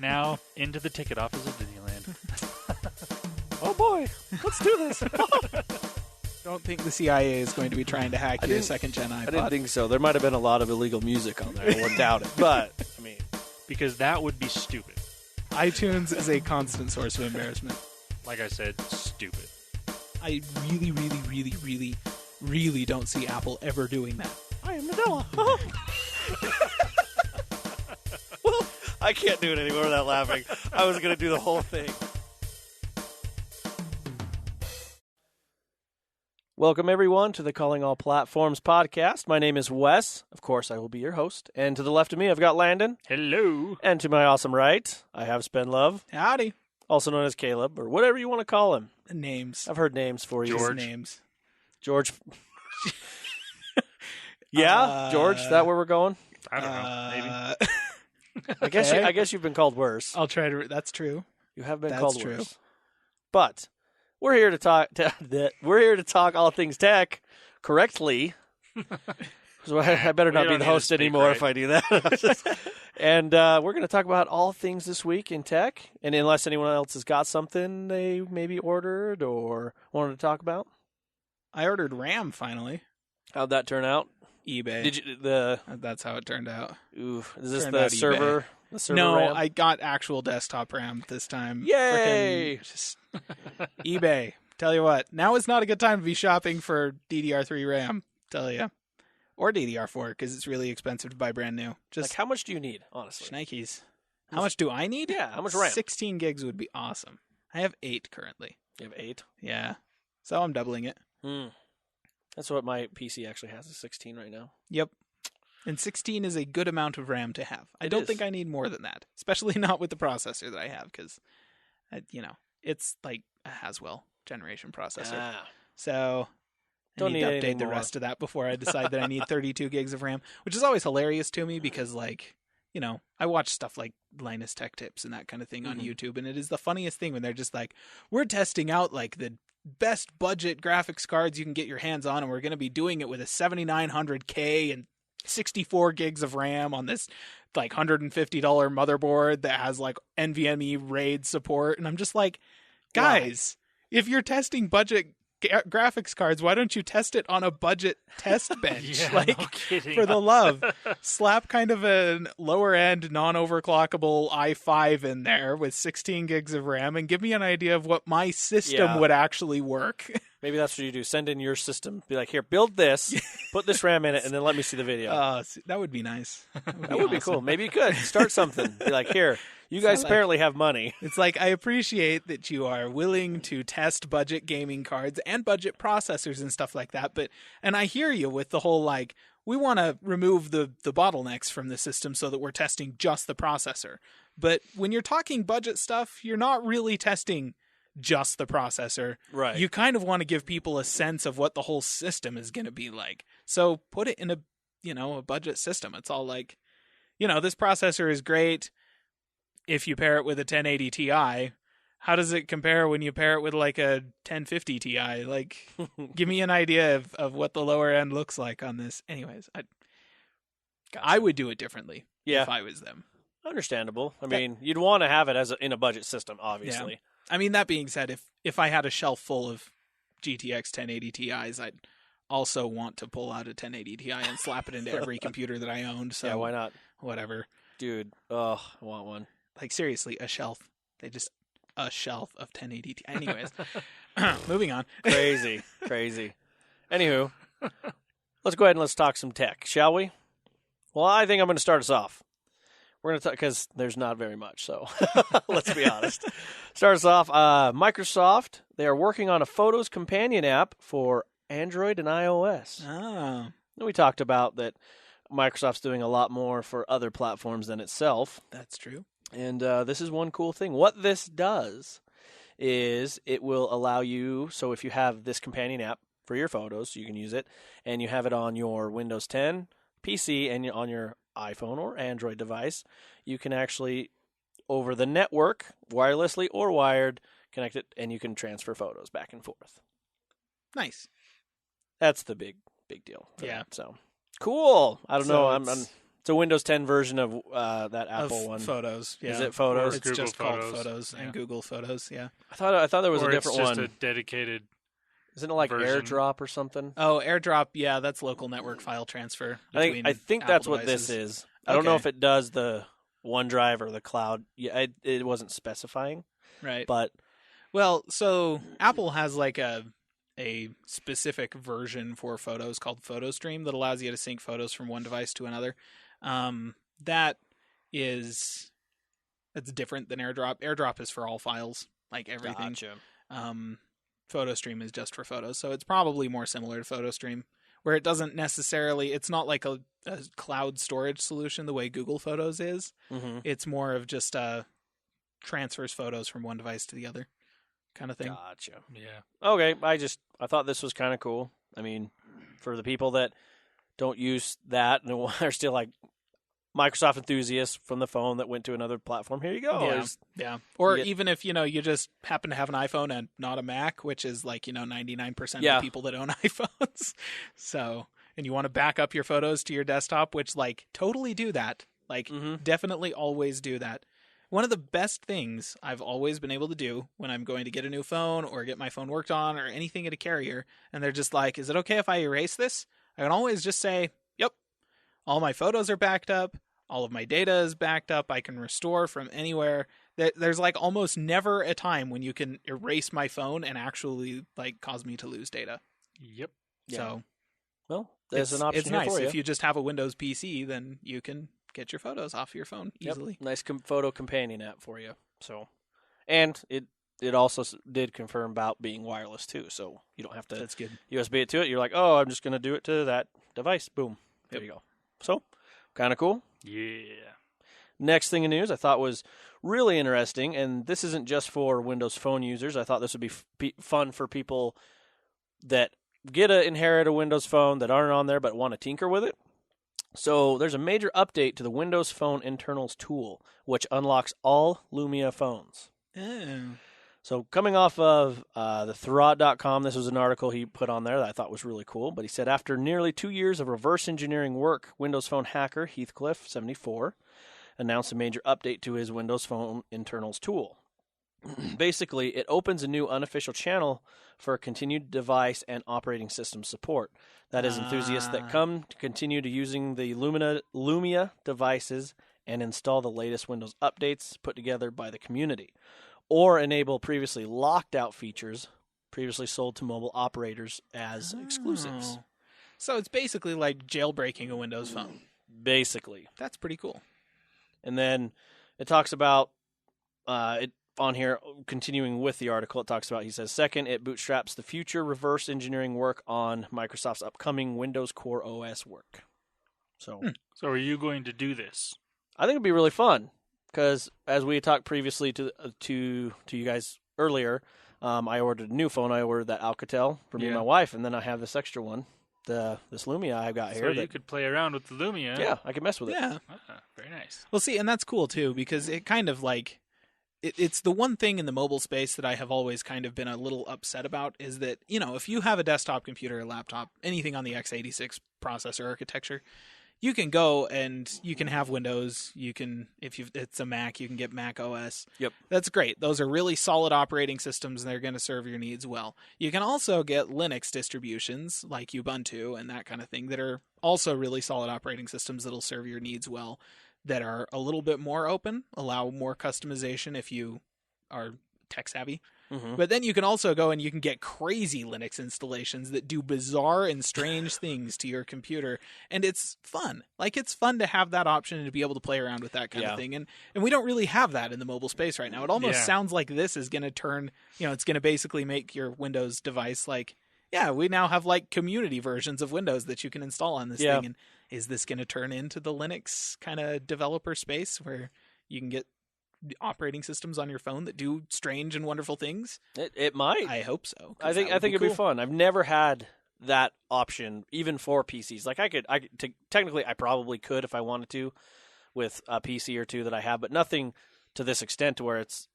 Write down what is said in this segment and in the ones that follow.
now into the ticket office of Disneyland. Oh boy, let's do this. Don't think the CIA is going to be trying to hack your second-gen iPod. I didn't think so. There might have been a lot of illegal music on there. I wouldn't doubt it. But, I mean, Because that would be stupid. iTunes is a constant source of embarrassment. Like I said, stupid. I really, really, really, really, really don't see Apple ever doing that. I am Nadella. Well, I can't do it anymore without laughing. I was going to do the whole thing. Welcome, everyone, to the Calling All Platforms podcast. My name is Wes. Of course, I will be your host. And to the left of me, I've got Landon. Hello. And to my awesome right, I have Spen Love, Howdy. also known as Caleb, or whatever you want to call him. Names. I've heard names for you. George. Names. George. Yeah, George, is that where we're going? I don't know. Maybe. I guess you've been called worse. I'll try to... That's true. You have been That's called true. worse. But we're here to talk. We're here to talk all things tech correctly. So I better not be the host anymore if I do that. And we're going to talk about all things this week in tech. And unless anyone else has got something they maybe ordered or wanted to talk about, I ordered RAM finally. how'd that turn out? eBay. Did you That's how it turned out. Is this Turned the out server? eBay. The server No, RAM? I got actual desktop RAM this time. Yay! Frickin' just eBay. Tell you what, now is not a good time to be shopping for DDR3 RAM. Tell you, or DDR4 because it's really expensive to buy brand new. Just Like, how much do you need, honestly? Schnikes. How much do I need? Yeah, how much RAM? 16 gigs would be awesome. I have 8 currently. You have 8? Yeah, so I'm doubling it. That's what my PC actually has, is 16 right now. Yep. And 16 is a good amount of RAM to have. I don't is. think I need more than that, especially not with the processor that I have, because, it's like a Haswell generation processor. So Don't I need to need update any the more. rest of that before I decide that I need 32 gigs of RAM, which is always hilarious to me because, I watch stuff like Linus Tech Tips and that kind of thing on YouTube, and it is the funniest thing when they're just like, we're testing out like the best budget graphics cards you can get your hands on, and we're going to be doing it with a 7900K and 64 gigs of RAM on this like $150 motherboard that has like NVMe RAID support. And I'm just like, guys, if you're testing budget graphics cards, why don't you test it on a budget test bench? Yeah, no kidding. For the love, slap kind of a lower end non-overclockable i5 in there with 16 gigs of RAM and give me an idea of what my system would actually work. Maybe that's what you do. Send in your system. Be like, here, build this, put this RAM in it, and then let me see the video. That would be nice. That would be cool. Maybe you could start something. Be like, here, you guys apparently have money. It's like, I appreciate that you are willing to test budget gaming cards and budget processors and stuff like that. And I hear you with the whole, we want to remove the bottlenecks from the system so that we're testing just the processor. But when you're talking budget stuff, you're not really testing just the processor. Right. You kind of want to give people a sense of what the whole system is going to be like. So put it in a budget system. It's all like, this processor is great if you pair it with a 1080 Ti. How does it compare when you pair it with like a 1050 Ti? Like, give me an idea of what the lower end looks like on this. Anyways, I would do it differently if I was them. Understandable. I mean, you'd want to have it in a budget system, obviously. Yeah. I mean, that being said, if I had a shelf full of GTX 1080 Ti's, I'd also want to pull out a 1080 Ti and slap it into every computer that I owned. So yeah, why not? Whatever. Dude, I want one. Like, seriously, a shelf. A shelf of 1080 Ti. Anyways, moving on. Crazy. Anywho, let's go ahead and let's talk some tech, shall we? Well, I think I'm going to start us off. We're going to talk, because there's not very much, so let's be honest. Start us off. Microsoft, they are working on a Photos companion app for Android and iOS. Oh. We talked about that Microsoft's doing a lot more for other platforms than itself. That's true. And this is one cool thing. What this does is it will allow you, so if you have this companion app for your photos, you can use it, and you have it on your Windows 10 PC and on your iPhone or Android device, you can actually, over the network, wirelessly or wired, connect it, and you can transfer photos back and forth. Nice. That's the big deal. Yeah. That. So cool. I don't know. I'm It's a Windows 10 version of that of Apple one. Photos. Yeah. Is it Photos? It's Google just called Photos. Photos and Google Photos. Yeah. I thought there was or a different it's just one. a dedicated. Isn't it like version. AirDrop or something? Oh, AirDrop. Yeah, that's local network file transfer. I think that's what this is. I don't know if it does the OneDrive or the cloud. Yeah, it wasn't specifying. Right. But Well, so Apple has like a specific version for photos called PhotoStream that allows you to sync photos from one device to another. It's different than AirDrop. AirDrop is for all files, like everything. Gotcha. PhotoStream is just for photos, so it's probably more similar to PhotoStream, where it doesn't necessarily. It's not like a cloud storage solution the way Google Photos is. Mm-hmm. It's more of just transfers photos from one device to the other, kind of thing. Gotcha. Yeah. Okay, I thought this was kind of cool. I mean, for the people that don't use that and are still like Microsoft enthusiasts from the phone that went to another platform, here you go. Yeah. Or you get- even if, you just happen to have an iPhone and not a Mac, which is like, 99% Yeah. of people that own iPhones. So, and you want to back up your photos to your desktop, which like totally do that. Like Mhm. definitely always do that. One of the best things I've always been able to do when I'm going to get a new phone or get my phone worked on or anything at a carrier, and they're just like, is it okay if I erase this? I can always just say, yep, all my photos are backed up. All of my data is backed up. I can restore from anywhere. There's like almost never a time when you can erase my phone and actually like cause me to lose data. Yep. Yeah. So Well, there's an option it's here nice. for you. If you just have a Windows PC, then you can get your photos off your phone Yep. easily. Nice photo companion app for you. So, and it also did confirm about being wireless too. So you don't have to That's good. USB it to it. You're like, oh, I'm just going to do it to that device. Boom. There you go. So, kind of cool. Yeah. Next thing in news I thought was really interesting, and this isn't just for Windows Phone users. I thought this would be fun for people that inherit a Windows Phone that aren't on there but want to tinker with it. So there's a major update to the Windows Phone internals tool, which unlocks all Lumia phones. Oh. So coming off of the Thurrott.com, this was an article he put on there that I thought was really cool. But he said, after nearly 2 years of reverse engineering work, Windows Phone hacker Heathcliff, 74, announced a major update to his Windows Phone internals tool. Basically, it opens a new unofficial channel for continued device and operating system support. That is, enthusiasts that come to continue to using the Lumia devices and install the latest Windows updates put together by the community, or enable previously locked out features previously sold to mobile operators as exclusives. Oh. So it's basically like jailbreaking a Windows phone. Basically. That's pretty cool. And then it talks about it on here, continuing with the article, it talks about, he says, second, it bootstraps the future reverse engineering work on Microsoft's upcoming Windows Core OS work. So So are you going to do this? I think it'd be really fun because, as we talked previously to you guys earlier, I ordered a new phone. I ordered that Alcatel for me and my wife, and then I have this extra one, this Lumia I've got here. So you could play around with the Lumia. Yeah, I can mess with it. Yeah. Very nice. Well, see, and that's cool too because it kind of like it's the one thing in the mobile space that I have always kind of been a little upset about is that, if you have a desktop computer, a laptop, anything on the x86 processor architecture, you can go and you can have Windows. You can, it's a Mac, you can get Mac OS. Yep. That's great. Those are really solid operating systems and they're going to serve your needs well. You can also get Linux distributions like Ubuntu and that kind of thing that are also really solid operating systems that'll serve your needs well, that are a little bit more open, allow more customization if you are tech savvy. Mm-hmm. But then you can also go and you can get crazy Linux installations that do bizarre and strange things to your computer. And it's fun. Like, it's fun to have that option and to be able to play around with that kind of thing. And we don't really have that in the mobile space right now. It almost sounds like this is going to turn, it's going to basically make your Windows device like, we now have like community versions of Windows that you can install on this thing. And is this going to turn into the Linux kind of developer space where you can get operating systems on your phone that do strange and wonderful things? It might. I hope so. I think it'd be fun. I've never had that option, even for PCs. Like technically, I probably could if I wanted to, with a PC or two that I have, but nothing to this extent to where it's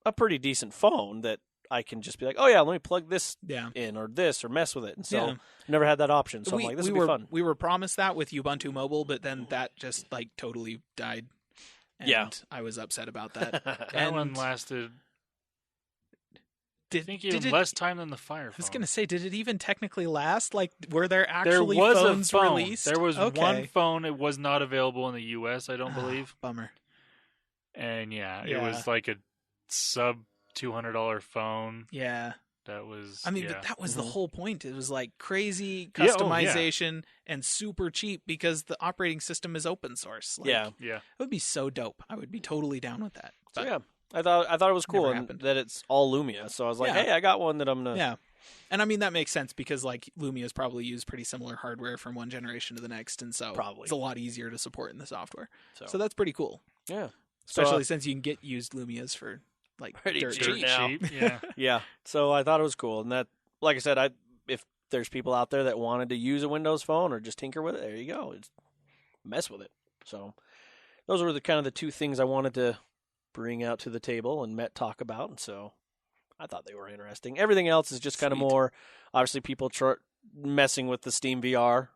a pretty decent phone that I can just be like, oh yeah, let me plug this Yeah. in or this or mess with it. And so Yeah. never had that option. So I'm like, this would be fun. We were promised that with Ubuntu Mobile, but then that just like totally died. And Yeah. I was upset about that. That one lasted, I think, even less time than the Fire phone. I was going to say, did it even technically last? Like, were there There actually was phones a phone. released? There was Okay. one phone. It was not available in the U.S., I don't believe. Bummer. And it Yeah. was like a sub $200 phone. Yeah. That was. I mean, yeah. but that was the whole point. It was like crazy Yeah, customization and super cheap because the operating system is open source. Like, Yeah. Yeah. It would be so dope. I would be totally down with that. So But, yeah, I thought it was cool Never and happened. that it's all Lumia. So I was like, Yeah. hey, I got one that I'm gonna. yeah. And I mean, that makes sense because like Lumia's probably used pretty similar hardware from one generation to the next. And so Probably. it's a lot easier to support in the software. So, So that's pretty cool. yeah, Especially since you can get used Lumias for like Pretty dirt cheap. cheap. now. Yeah. yeah. So I thought it was cool, and that, like I said, if there's people out there that wanted to use a Windows phone or just tinker with it, there you go. It's mess with it. So those were the kind of the two things I wanted to bring out to the table and talk about, and so I thought they were interesting. Everything else is just kind of Sweet. more, obviously, people messing with the Steam VR.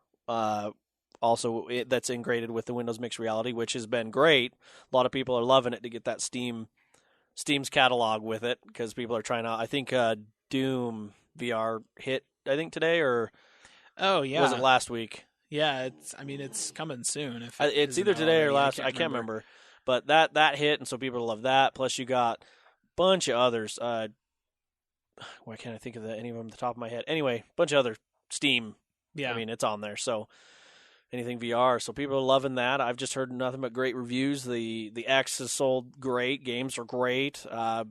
Also, that's integrated with the Windows Mixed Reality, which has been great. A lot of people are loving it to get that Steam's catalog with it because people are trying out. I think Doom VR hit, I think, today, or Oh yeah. was it last week? Yeah, it's coming soon. If It's isn't either out today or already, last. I can't remember. But that hit, and so people love that. Plus, you got a bunch of others. Why can't I think of any of them off the top of my head? Anyway, a bunch of other Steam. Yeah. I mean, it's on there. So anything VR. So people are loving that. I've just heard nothing but great reviews. The X has sold great. Games are great. I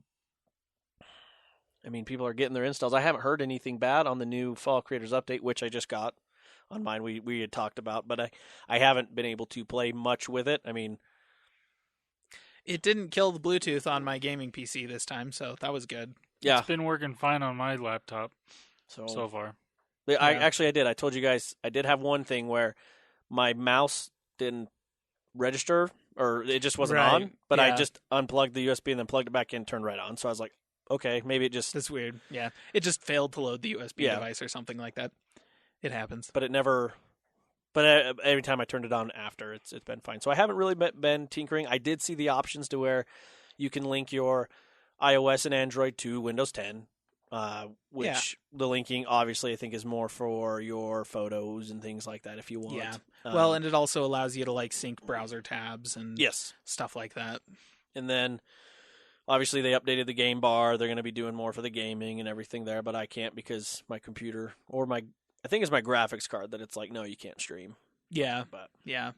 mean, people are getting their installs. I haven't heard anything bad on the new Fall Creators Update, which I just got on mine. We had talked about, but I haven't been able to play much with it. I mean, It didn't kill the Bluetooth on my gaming PC this time, so that was good. yeah. It's been working fine on my laptop So far. I did. I told you guys I did have one thing where my mouse didn't register, or it just wasn't Right, on. But I yeah. just unplugged the USB and then plugged it back in, turned right on. So I was like, okay, maybe it just. That's weird. Yeah. It just failed to load the USB Yeah. device or something like that. It happens. But it never. But every time I turned it on after, it's been fine. So I haven't really been tinkering. I did see the options to where you can link your iOS and Android to Windows 10, which the linking obviously I think is more for your photos and things like that if you want. Yeah. Well, and it also allows you to like sync browser tabs and yes. stuff like that. And then, obviously, they updated the game bar. They're going to be doing more for the gaming and everything there, but I can't because my computer or I think it's my graphics card that it's like, no, you can't stream. Yeah. But Yeah.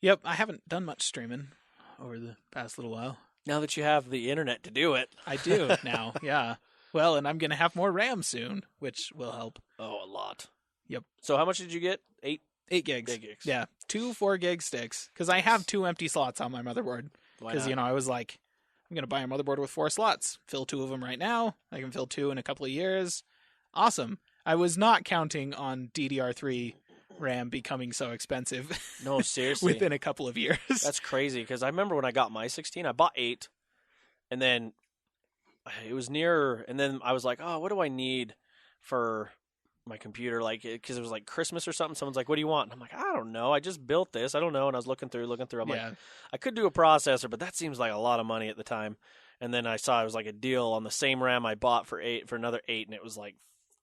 Yep. I haven't done much streaming over the past little while. now that you have the internet to do it, I do now. Yeah. Well, and I'm going to have more RAM soon, which will help. a lot. Yep. So how much did you get? 8 gigs. 8 gigs. Yeah. 2 4-gig sticks. Because I have 2 empty slots on my motherboard. Why Because, not? I was like, I'm going to buy a motherboard with 4 slots. Fill 2 of them right now. I can fill 2 in a couple of years. Awesome. I was not counting on DDR3 RAM becoming so expensive No, seriously. within a couple of years. That's crazy because I remember when I got my 16, I bought 8, and then it was near, and then I was like, oh, what do I need for my computer? Like, because it was like Christmas or something. Someone's like, what do you want? And I'm like, I don't know. I just built this. I don't know. And I was looking through. I'm Yeah. like, I could do a processor, but that seems like a lot of money at the time. And then I saw it was like a deal on the same RAM I bought for another 8, and it was like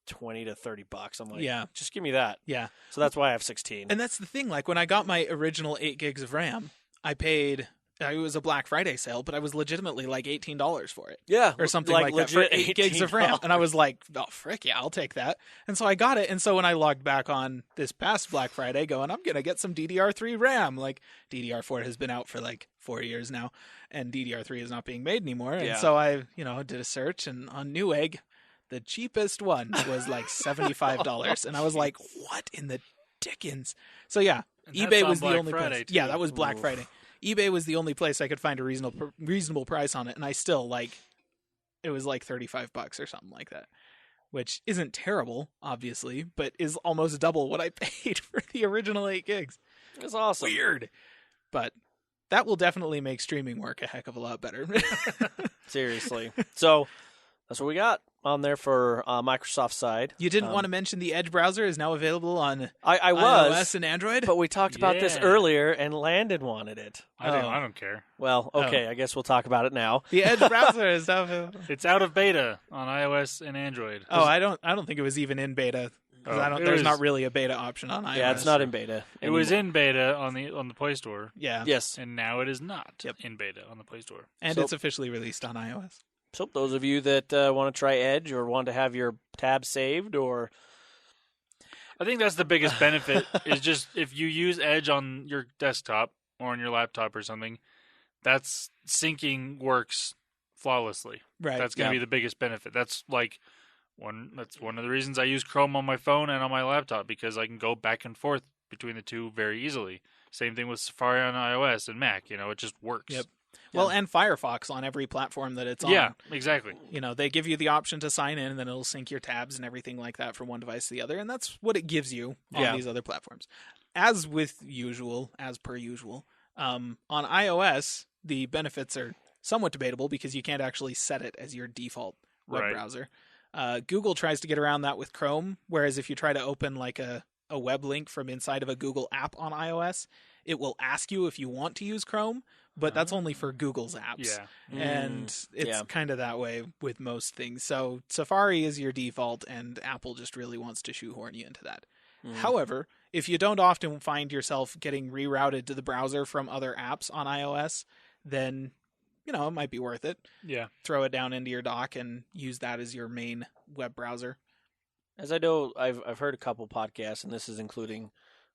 $20 to $30. I'm like, Yeah. just give me that. Yeah. So that's why I have 16. And that's the thing. Like, when I got my original 8 gigs of RAM, I paid... It was a Black Friday sale, but I was legitimately like $18 for it. Yeah, Or something like that for legit 8 gigs of RAM. And I was like, oh, frick, yeah, I'll take that. And so I got it. And so when I logged back on this past Black Friday going, I'm going to get some DDR3 RAM. Like, DDR4 has been out for like 4 years now, and DDR3 is not being made anymore. And Yeah. so I, did a search, and on Newegg, the cheapest one was like $75. And I was like, what in the dickens? So yeah, And that's eBay on was the Black only Friday, place. too. Yeah, that was Black Oof. Friday. eBay was the only place I could find a reasonable price on it, and I still it was like $35 or something like that, which isn't terrible, obviously, but is almost double what I paid for the original 8 gigs. It's awesome. Weird, but that will definitely make streaming work a heck of a lot better. Seriously. So That's what we got on there for Microsoft's side. You didn't want to mention the Edge browser is now available on I was, iOS and Android? but we talked about this Yeah. earlier, and Landon wanted it. I don't care. Well, okay, I guess we'll talk about it now. The Edge browser is now available. It's out of beta on iOS and Android. Oh, I don't think it was even in beta. 'Cause there's not really a beta option on iOS. Yeah, it's not in beta. It was in beta on the Play Store, Yeah. Yes. and now it is not in beta on the Play Store. And So- it's officially released on iOS. So those of you that want to try Edge or want to have your tab saved, or I think that's the biggest benefit is just if you use Edge on your desktop or on your laptop or something, that's syncing works flawlessly. Right. That's going to be the biggest benefit. That's one of the reasons I use Chrome on my phone and on my laptop, because I can go back and forth between the two very easily. Same thing with Safari on iOS and Mac. It just works. Yep. Well, and Firefox on every platform that it's on. Yeah, exactly. They give you the option to sign in, and then it'll sync your tabs and everything like that from one device to the other, and that's what it gives you on these other platforms. As per usual, on iOS, the benefits are somewhat debatable because you can't actually set it as your default web browser. Google tries to get around that with Chrome, whereas if you try to open like a web link from inside of a Google app on iOS, it will ask you if you want to use Chrome, but that's only for Google's apps. Yeah. And it's kind of that way with most things. So Safari is your default, and Apple just really wants to shoehorn you into that. However, if you don't often find yourself getting rerouted to the browser from other apps on iOS, then it might be worth it. Yeah. Throw it down into your dock and use that as your main web browser. as I know, I've heard a couple podcasts, and this is including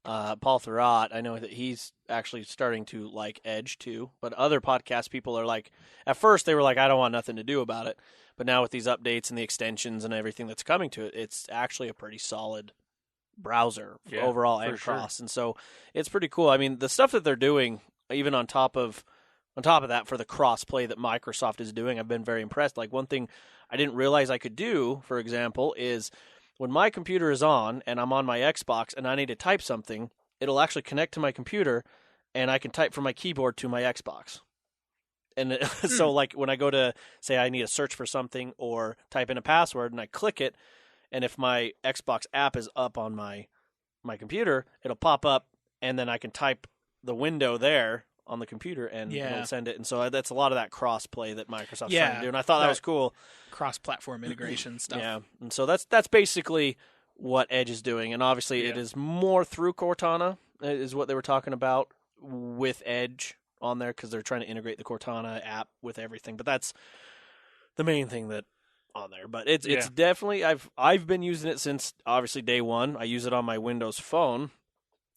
Paul Thurrott. I know that he's actually starting to like Edge too, but other podcast people are like, at first they were like, I don't want nothing to do about it, but now with these updates and the extensions and everything that's coming to it, it's actually a pretty solid browser overall and cross, and so it's pretty cool. I mean, the stuff that they're doing, even on top of that, for the cross play that Microsoft is doing, I've been very impressed. Like, one thing I didn't realize I could do, for example, is when my computer is on and I'm on my Xbox and I need to type something, it'll actually connect to my computer and I can type from my keyboard to my Xbox. And so, like, when I go to, say, I need to search for something or type in a password and I click it, and if my Xbox app is up on my computer, it'll pop up, and then I can type the window there on the computer and it'll send it. And so that's a lot of that cross play that Microsoft's trying to do, and I thought that was cool. Cross-platform integration stuff. Yeah, and so that's basically what Edge is doing, and obviously it is more through Cortana is what they were talking about with Edge on there, because they're trying to integrate the Cortana app with everything. But that's the main thing that on there. But it's definitely, I've been using it since obviously day one. I use it on my Windows phone,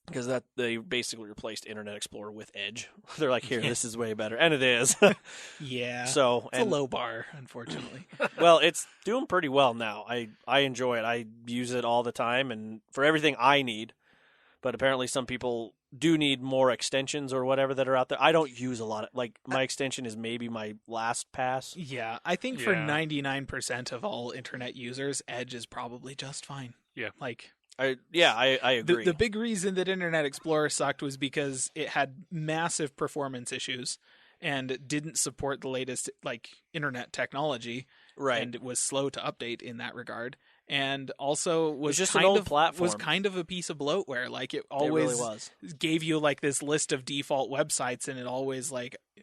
because that they basically replaced Internet Explorer with Edge. They're like, here, this is way better, and it is. So it's a low bar, unfortunately. Well, it's doing pretty well now. I enjoy it. I use it all the time, and for everything I need. But apparently, some people do need more extensions or whatever that are out there. I don't use a lot of, like, my extension is maybe my LastPass. Yeah, I think for 99% of all internet users, Edge is probably just fine. Yeah, I agree. The big reason that Internet Explorer sucked was because it had massive performance issues and didn't support the latest internet technology, and it was slow to update in that regard. And also was just kind an old of platform. Was kind of a piece of bloatware. Like, it always gave you this list of default websites, and it always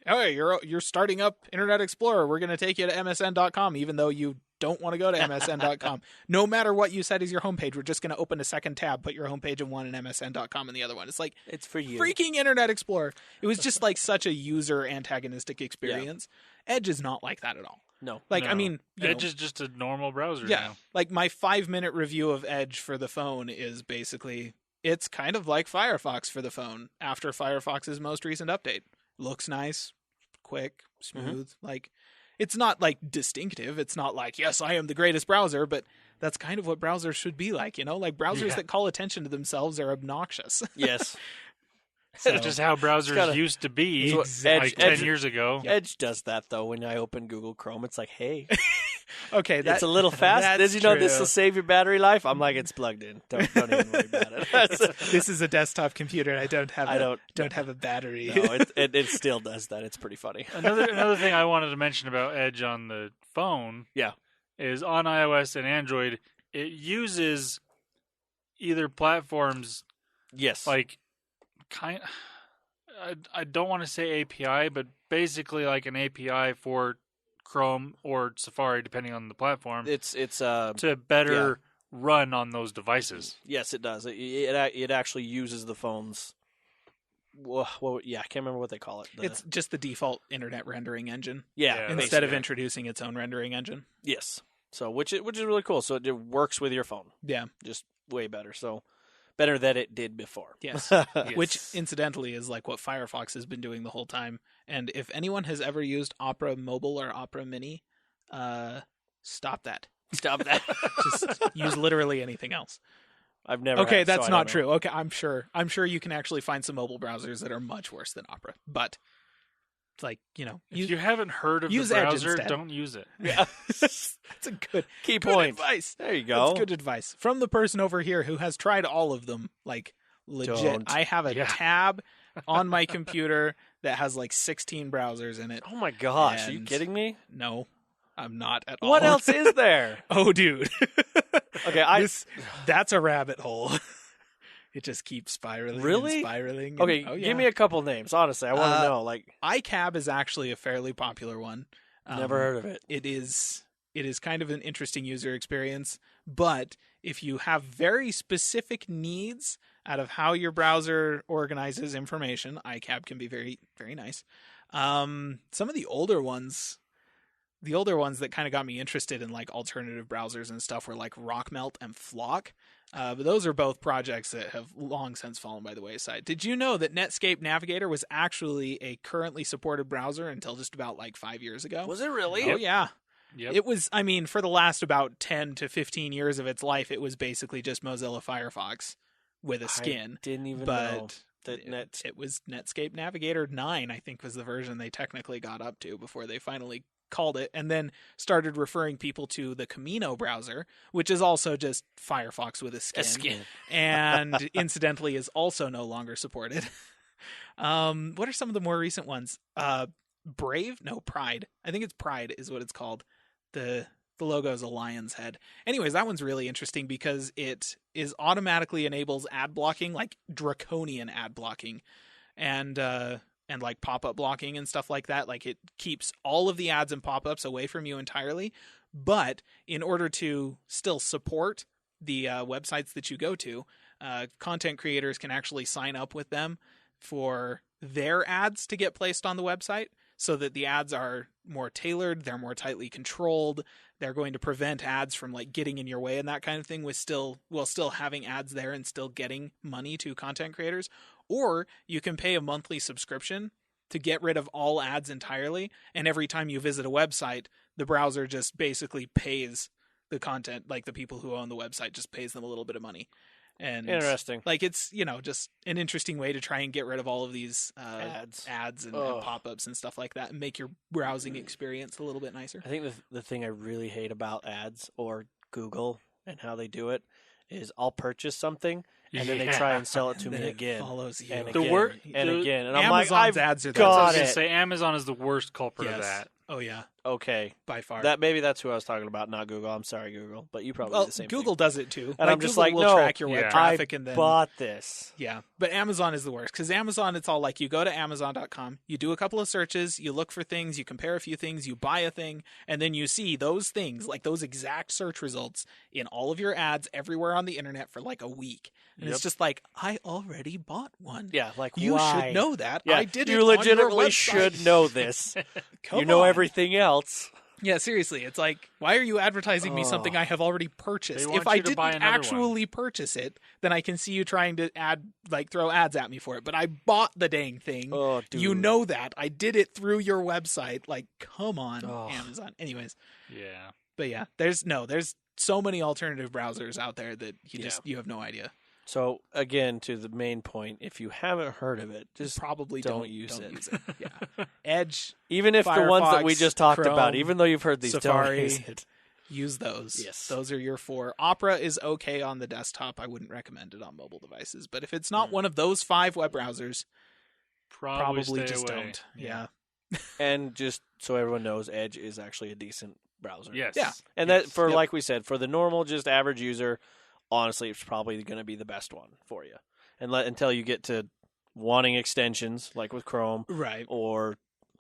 oh, you're starting up Internet Explorer. We're going to take you to MSN.com, even though you don't want to go to MSN.com. No matter what you said is your homepage, we're just going to open a second tab, put your homepage in one, and MSN.com in the other one. It's it's for you. Freaking Internet Explorer. It was just such a user antagonistic experience. Edge is not like that at all. No. I mean, Edge is just a normal browser now. My 5-minute review of Edge for the phone is basically, it's kind of like Firefox for the phone after Firefox's most recent update. Looks nice, quick, smooth. It's not distinctive. It's not yes, I am the greatest browser, but that's kind of what browsers should be like, browsers that call attention to themselves are obnoxious. Yes. That's just how browsers used to be, Edge, 10 years ago. Edge does that, though. When I open Google Chrome, it's like, hey. Okay, it's a little fast. Did you know this will save your battery life? I'm like, it's plugged in. Don't even worry about it. This is a desktop computer, and I don't have a battery. No, it still does that. It's pretty funny. Another thing I wanted to mention about Edge on the phone is on iOS and Android, it uses either platforms Yes. like I don't want to say API, but basically like an API for Chrome or Safari, depending on the platform, it's to better run on those devices. Yes, it does. It actually uses the phone's. Well, I can't remember what they call it. It's just the default internet rendering engine. Yeah, Instead of introducing its own rendering engine. Yes. So which is really cool. So it works with your phone. Yeah. Just way better. So better than it did before. Yes. Yes. Which, incidentally, is like what Firefox has been doing the whole time. And if anyone has ever used Opera Mobile or Opera Mini, stop that. Stop that. Just use literally anything else. I've never. Okay, that's not true. Okay, I'm sure you can actually find some mobile browsers that are much worse than Opera. But it's like, if you haven't heard of the use Edge browser, instead. don't use it. Yeah. that's a good Key good point. advice. There you go. That's good advice from the person over here who has tried all of them. Like legit, Don't. I have a tab on my computer that has like 16 browsers in it. Oh my gosh! Are you And- kidding me? No, I'm not at all. What else is there? Oh, dude. Okay, that's a rabbit hole. It just keeps spiraling. Really? And spiraling. and- Okay, oh, yeah. give me a couple names. Honestly, I want to know. Like, iCab is actually a fairly popular one. never heard of it. It is kind of an interesting user experience, but if you have very specific needs out of how your browser organizes information, iCab can be very, very nice. Some of the older ones that kind of got me interested in like alternative browsers and stuff were like Rockmelt and Flock. But those are both projects that have long since fallen by the wayside. Did you know that Netscape Navigator was actually a currently supported browser until just about like 5 years ago? Was it really? Oh, yeah. Yep. It was, I mean, for the last about 10 to 15 years of its life, it was basically just Mozilla Firefox with a skin. I didn't even know But that it was Netscape Navigator 9, I think, was the version they technically got up to before they finally called it, and then started referring people to the Camino browser, which is also just Firefox with a skin. And incidentally is also no longer supported. What are some of the more recent ones? Brave? No, Pride. I think it's Pride is what it's called. The logo is a lion's head. Anyways, that one's really interesting because it is automatically enables ad blocking, like draconian ad blocking, and like pop-up blocking and stuff like that. Like it keeps all of the ads and pop-ups away from you entirely. But in order to still support the websites that you go to, content creators can actually sign up with them for their ads to get placed on the website, so that the ads are more tailored, they're more tightly controlled, they're going to prevent ads from like getting in your way and that kind of thing, while still having ads there and still getting money to content creators. Or you can pay a monthly subscription to get rid of all ads entirely, and every time you visit a website, the browser just basically pays the content, like the people who own the website just pays them a little bit of money. And interesting. like it's just an interesting way to try and get rid of all of these ads and pop-ups and stuff like that, and make your browsing experience a little bit nicer. I think the thing I really hate about ads or Google and how they do it is I'll purchase something and then they try and sell it to me again. Follows you. And The again, wor- and the- again. And I'm Amazon's like, I've ads are I got was it. gonna say Amazon is the worst culprit of Yes. that. Oh yeah, Okay. by far. Maybe that's who I was talking about, not Google. I'm sorry, Google. But you probably do the same Google thing. does it too. And I'm just Google like, will no, track your web yeah. traffic I and then bought this. yeah. But Amazon is the worst because Amazon, it's all like you go to Amazon.com, you do a couple of searches, you look for things, you compare a few things, you buy a thing, and then you see those things, like those exact search results in all of your ads everywhere on the internet for like a week. And Yep. it's just like, I already bought one. Yeah, like You why? should know that. Yeah, I did it you on your legitimately website. should know this. Come You know on. everything else. Yeah, seriously. It's like, why are you advertising me something Oh. I have already purchased? They want If I you to buy didn't another actually purchase it, then I can see you trying to throw ads at me for it. But I bought the dang thing. Oh, dude. You know that. I did it through your website. Like, come on, Oh. Amazon. Anyways, Yeah. but yeah, there's so many alternative browsers out there that you have no idea. So, again, to the main point, if you haven't heard of it, just Probably don't use it. Yeah. Edge, even if the ones that we Firefox, just talked about, Chrome, even though you've heard these, Safari. don't use it. use those. Yes. Those are your four. Opera is okay on the desktop. I wouldn't recommend it on mobile devices. But if it's not one of those 5 web browsers, probably stay just away. don't. Yeah. And just so everyone knows, Edge is actually a decent browser. Yes. Yeah. And Yes. that for Yep. like we said, for the normal, just average user, honestly, it's probably going to be the best one for you. And until you get to wanting extensions, like with Chrome, Right. or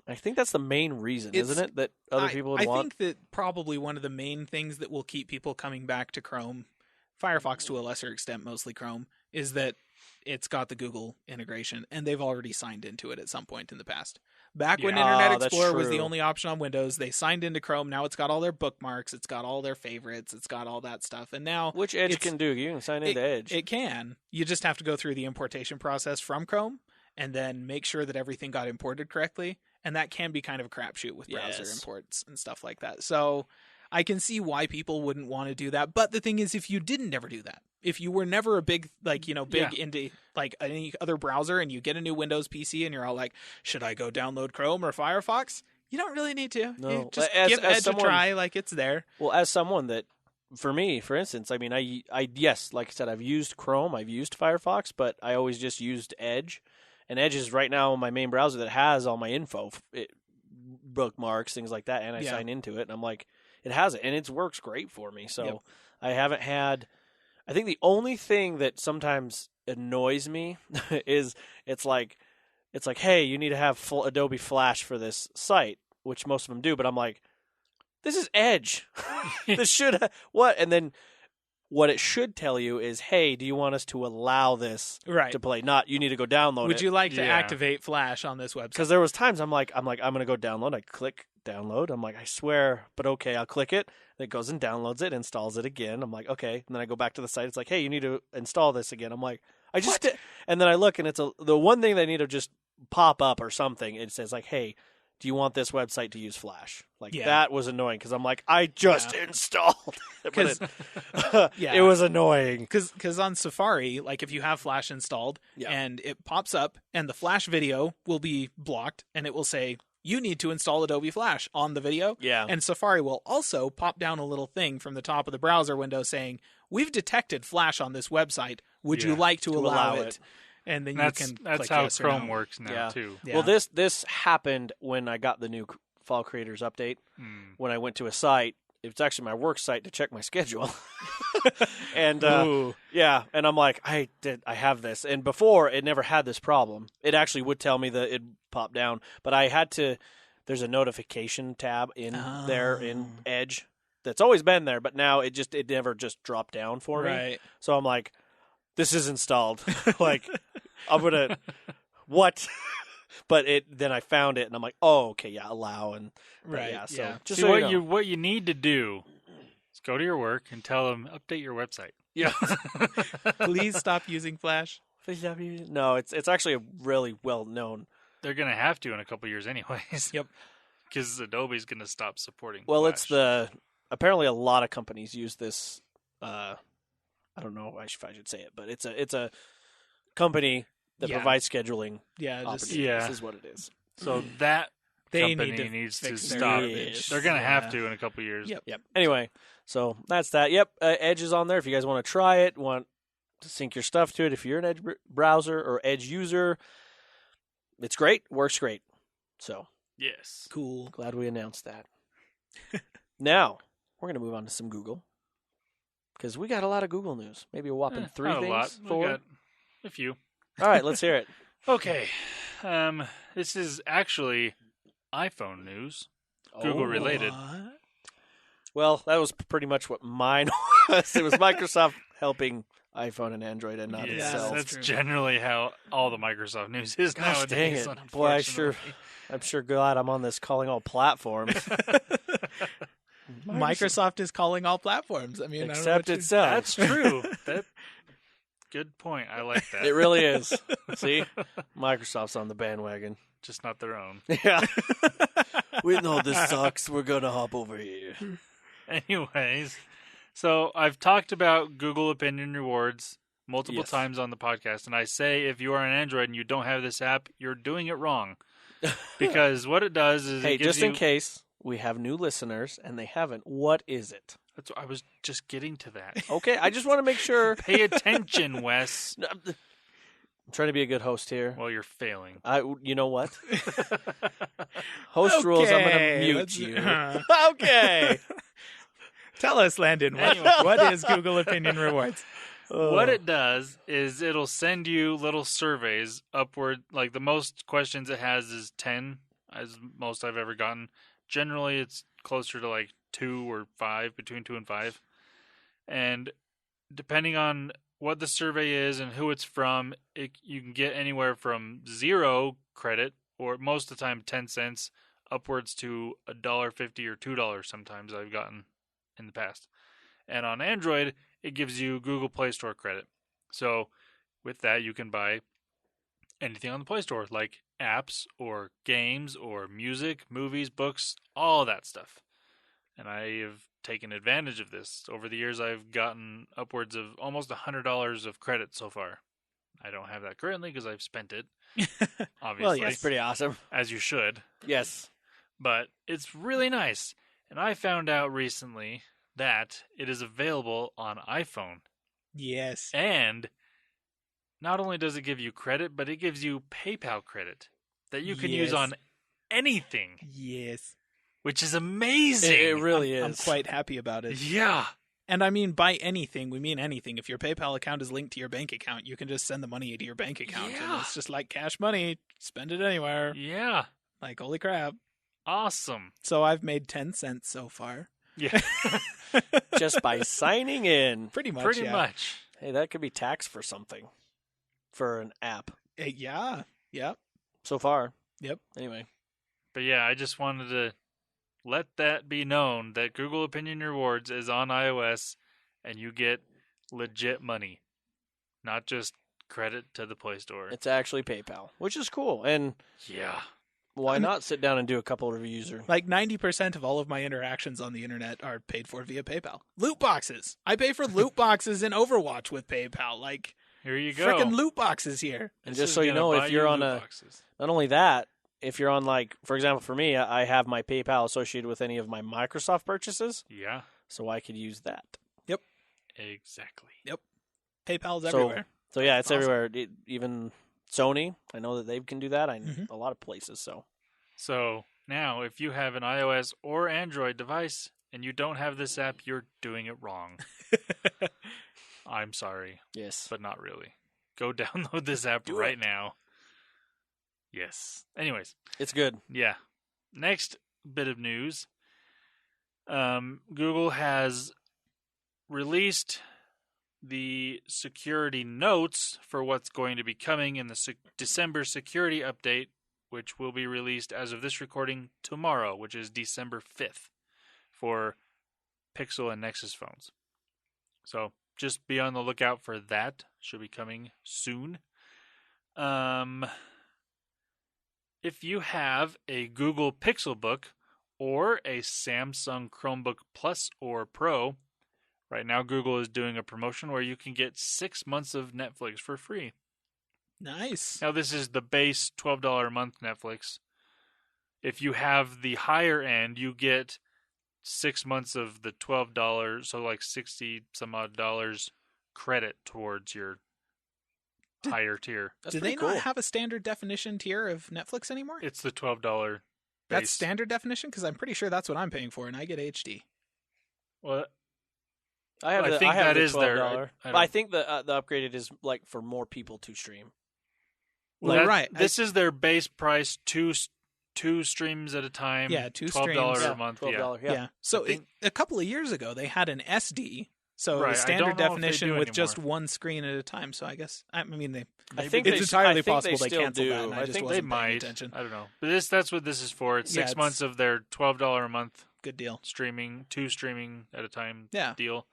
I think that's the main reason, isn't it? That other people would I want. think that probably one of the main things that will keep people coming back to Chrome, Firefox to a lesser extent, mostly Chrome, is that it's got the Google integration, and they've already signed into it at some point in the past. Back when Yeah. Internet that's Explorer was the true. only option on Windows, they signed into Chrome. Now it's got all their bookmarks, it's got all their favorites, it's got all that stuff. And now Which Edge it's- can do. You can sign into Edge. it can. You just have to go through the importation process from Chrome and then make sure that everything got imported correctly. And that can be kind of a crapshoot with browser Yes. imports and stuff like that. So I can see why people wouldn't want to do that. But the thing is, if you didn't never do that, if you were never a big, into like any other browser and you get a new Windows PC and you're all like, should I go download Chrome or Firefox? You don't really need to. No. You just As give Edge someone- a try, like it's there. Well, as someone that, for me, for instance, I mean, I yes, like I said, I've used Chrome, I've used Firefox, but I always just used Edge, and Edge is right now my main browser that has all my info, bookmarks, things like that, and I Yeah. sign into it, and I'm like, it has it, and it works great for me. So Yep. I haven't had. I think the only thing that sometimes annoys me is it's like, hey, you need to have full Adobe Flash for this site, which most of them do, but I'm like, this is Edge. This should what? And then what it should tell you is, hey, do you want us to allow this Right. to play? Not you need to go download Would it. you like to Yeah. activate Flash on this website? Because there was times I'm like, I'm gonna go download. I click download. I'm like, I swear, but okay, I'll click it. It goes and downloads it, installs it again. I'm like, okay, and then I go back to the site. It's like, hey, you need to install this again. I'm like, I just did. And then I look, and it's the one thing they need to just pop up or something. It says like, hey, do you want this website to use Flash? Like Yeah. that was annoying because I'm like, I just installed. But 'Cause- it was annoying. Because on Safari, like if you have Flash installed Yeah. and it pops up and the Flash video will be blocked and it will say, you need to install Adobe Flash on the video. Yeah. And Safari will also pop down a little thing from the top of the browser window saying, we've detected Flash on this website. Would you Yeah. like to allow allow it. it? And then That's you can that's click how yes or Chrome no. works now Yeah. too. Yeah. Well, this happened when I got the new File Creators update. Mm. When I went to a site, it's actually my work site to check my schedule. And Ooh. yeah, and I'm like, I have this. And before, it never had this problem. It actually would tell me that it popped down, but I had to. There's a notification tab in there in Oh. Edge that's always been there, but now it never just dropped down for me. Right. So I'm like, this is installed. Like, I'm gonna what? But then I found it, and I'm like, oh, okay, yeah, allow and but Right. yeah. So Yeah. just See, so you know. what you need to do is go to your work and tell them update your website. Yeah. Please stop using Flash. No, it's actually a really well known. They're gonna have to in a couple years, anyways. Yep. Because Adobe's gonna stop supporting. Well, Flash. it's apparently a lot of companies use this. I don't know if I should say it, but it's a company that Yeah. provides scheduling Yeah. Just, opportunities. Yeah. This is what it is. so that They company need to needs to fix their stop. garbage. They're gonna have Yeah. to in a couple years. Yep. Yep. Anyway, so that's that. Yep, Edge is on there. If you guys want to try it, want to sync your stuff to it, if you're an Edge browser or Edge user, it's great. Works great. So Yes. Cool. glad we announced that. Now we're gonna move on to some Google because we got a lot of Google news. Maybe a whopping three Not things. a lot. We 4. got a few. All right, let's hear it. Okay. This is actually iPhone news. Google related. What? Well, that was pretty much what mine was. It was Microsoft helping iPhone and Android and not Yes, itself. That's true. generally how all the Microsoft news is Gosh, nowadays. dang it. Boy, unfortunately. I'm sure glad I'm on this calling all platforms. Microsoft is calling all platforms. I mean, Except I don't know itself. That's true. Good point. I like that. It really is. See? Microsoft's on the bandwagon. Just not their own. Yeah. We know this sucks. We're going to hop over here. Anyways, so I've talked about Google Opinion Rewards multiple Yes. times on the podcast, and I say if you are on Android and you don't have this app, you're doing it wrong. Because what it does is Hey, it gives just in you- case we have new listeners and they haven't, what is it? That's what I was just getting to that. Okay, I just want to make sure. Pay attention, Wes. I'm trying to be a good host here. Well, you're failing. You know what? Host rules, I'm going to mute let's- you. uh. Okay. Tell us, Landon, Anyway. what is Google Opinion Rewards? What it does is it'll send you little surveys upward. Like the most questions it has is 10, as most I've ever gotten. Generally, it's closer to like 2 or 5, between 2 and 5. And depending on what the survey is and who it's from, you can get anywhere from 0 credit, or most of the time 10 cents, upwards to $1.50 or $2 sometimes I've gotten in the past. And on Android, it gives you Google Play Store credit. So with that, you can buy anything on the Play Store, like apps or games or music, movies, books, all that stuff. And I have taken advantage of this. Over the years, I've gotten upwards of almost $100 of credit so far. I don't have that currently because I've spent it, obviously. Well, yeah, it's pretty awesome. As you should. Yes. But it's really nice. And I found out recently that it is available on iPhone. Yes. And not only does it give you credit, but it gives you PayPal credit that you can use Yes. on anything, Yes. which is amazing. It really is. I'm quite happy about it. Yeah. And I mean, by anything, we mean anything. If your PayPal account is linked to your bank account, you can just send the money to your bank account. And Yeah. it's just like cash money. Spend it anywhere. Yeah. Like, holy crap. Awesome. So I've made 10 cents so far. Yeah. Just by signing in. Pretty much, Pretty yeah. much. Hey, that could be tax for something. For an app. Yeah. Yep. So far. Yep. Anyway. But yeah, I just wanted to let that be known that Google Opinion Rewards is on iOS and you get legit money, not just credit to the Play Store. It's actually PayPal, which is cool. And Yeah. why not sit down and do a couple of reviews? Like 90% of all of my interactions on the internet are paid for via PayPal. Loot boxes. I pay for loot boxes in Overwatch with PayPal. Like, Here you go. frickin' loot boxes here. And This just is so you gonna know, buy if you're you on loot a, boxes. not only that, if you're on, like, for example, for me, I have my PayPal associated with any of my Microsoft purchases, Yeah, so I could use that. exactly. PayPal's So- everywhere. So yeah, it's Awesome. everywhere. Even Sony, I know that they can do that. Mhm. A lot of places. So So now, if you have an iOS or Android device and you don't have this app, you're doing it wrong. I'm sorry, yes, but not really. Go download this app Do right it. now. Yes. Anyways, it's good. yeah. Next bit of news. Google has released the security notes for what's going to be coming in the December security update, which will be released as of this recording tomorrow, which is December 5th, for Pixel and Nexus phones. So just be on the lookout for that. Should be coming soon. If you have a Google Pixelbook or a Samsung Chromebook Plus or Pro, right now Google is doing a promotion where you can get 6 months of Netflix for free. Nice. Now, this is the base $12 a month Netflix. If you have the higher end, you get 6 months of the $12, so like 60 some odd dollars credit towards your higher tier. That's Do they pretty cool. not have a standard definition tier of Netflix anymore? It's the $12 base. That's standard definition? Because I'm pretty sure that's what I'm paying for, and I get HD. Well, I have. I the, think I have that the is their- $12. I But I don't- think the upgraded is like for more people to stream. Well, that- right. This is their base price, two streams at a time. Yeah, two $12 streams. a month. $12. Yeah. Yeah. So I think- a couple of years ago, they had an SD. So Right, I a standard don't know if they definition do with anymore. just one screen at a time. So I guess, I mean, they I think it's they, entirely I think possible they still canceled do. that, and I I just think They wasn't paying might. attention. I don't know. But that's what this is for. It's Yeah, 6 it's- months of their $12 a month good deal. streaming, two streaming at a time Yeah. deal.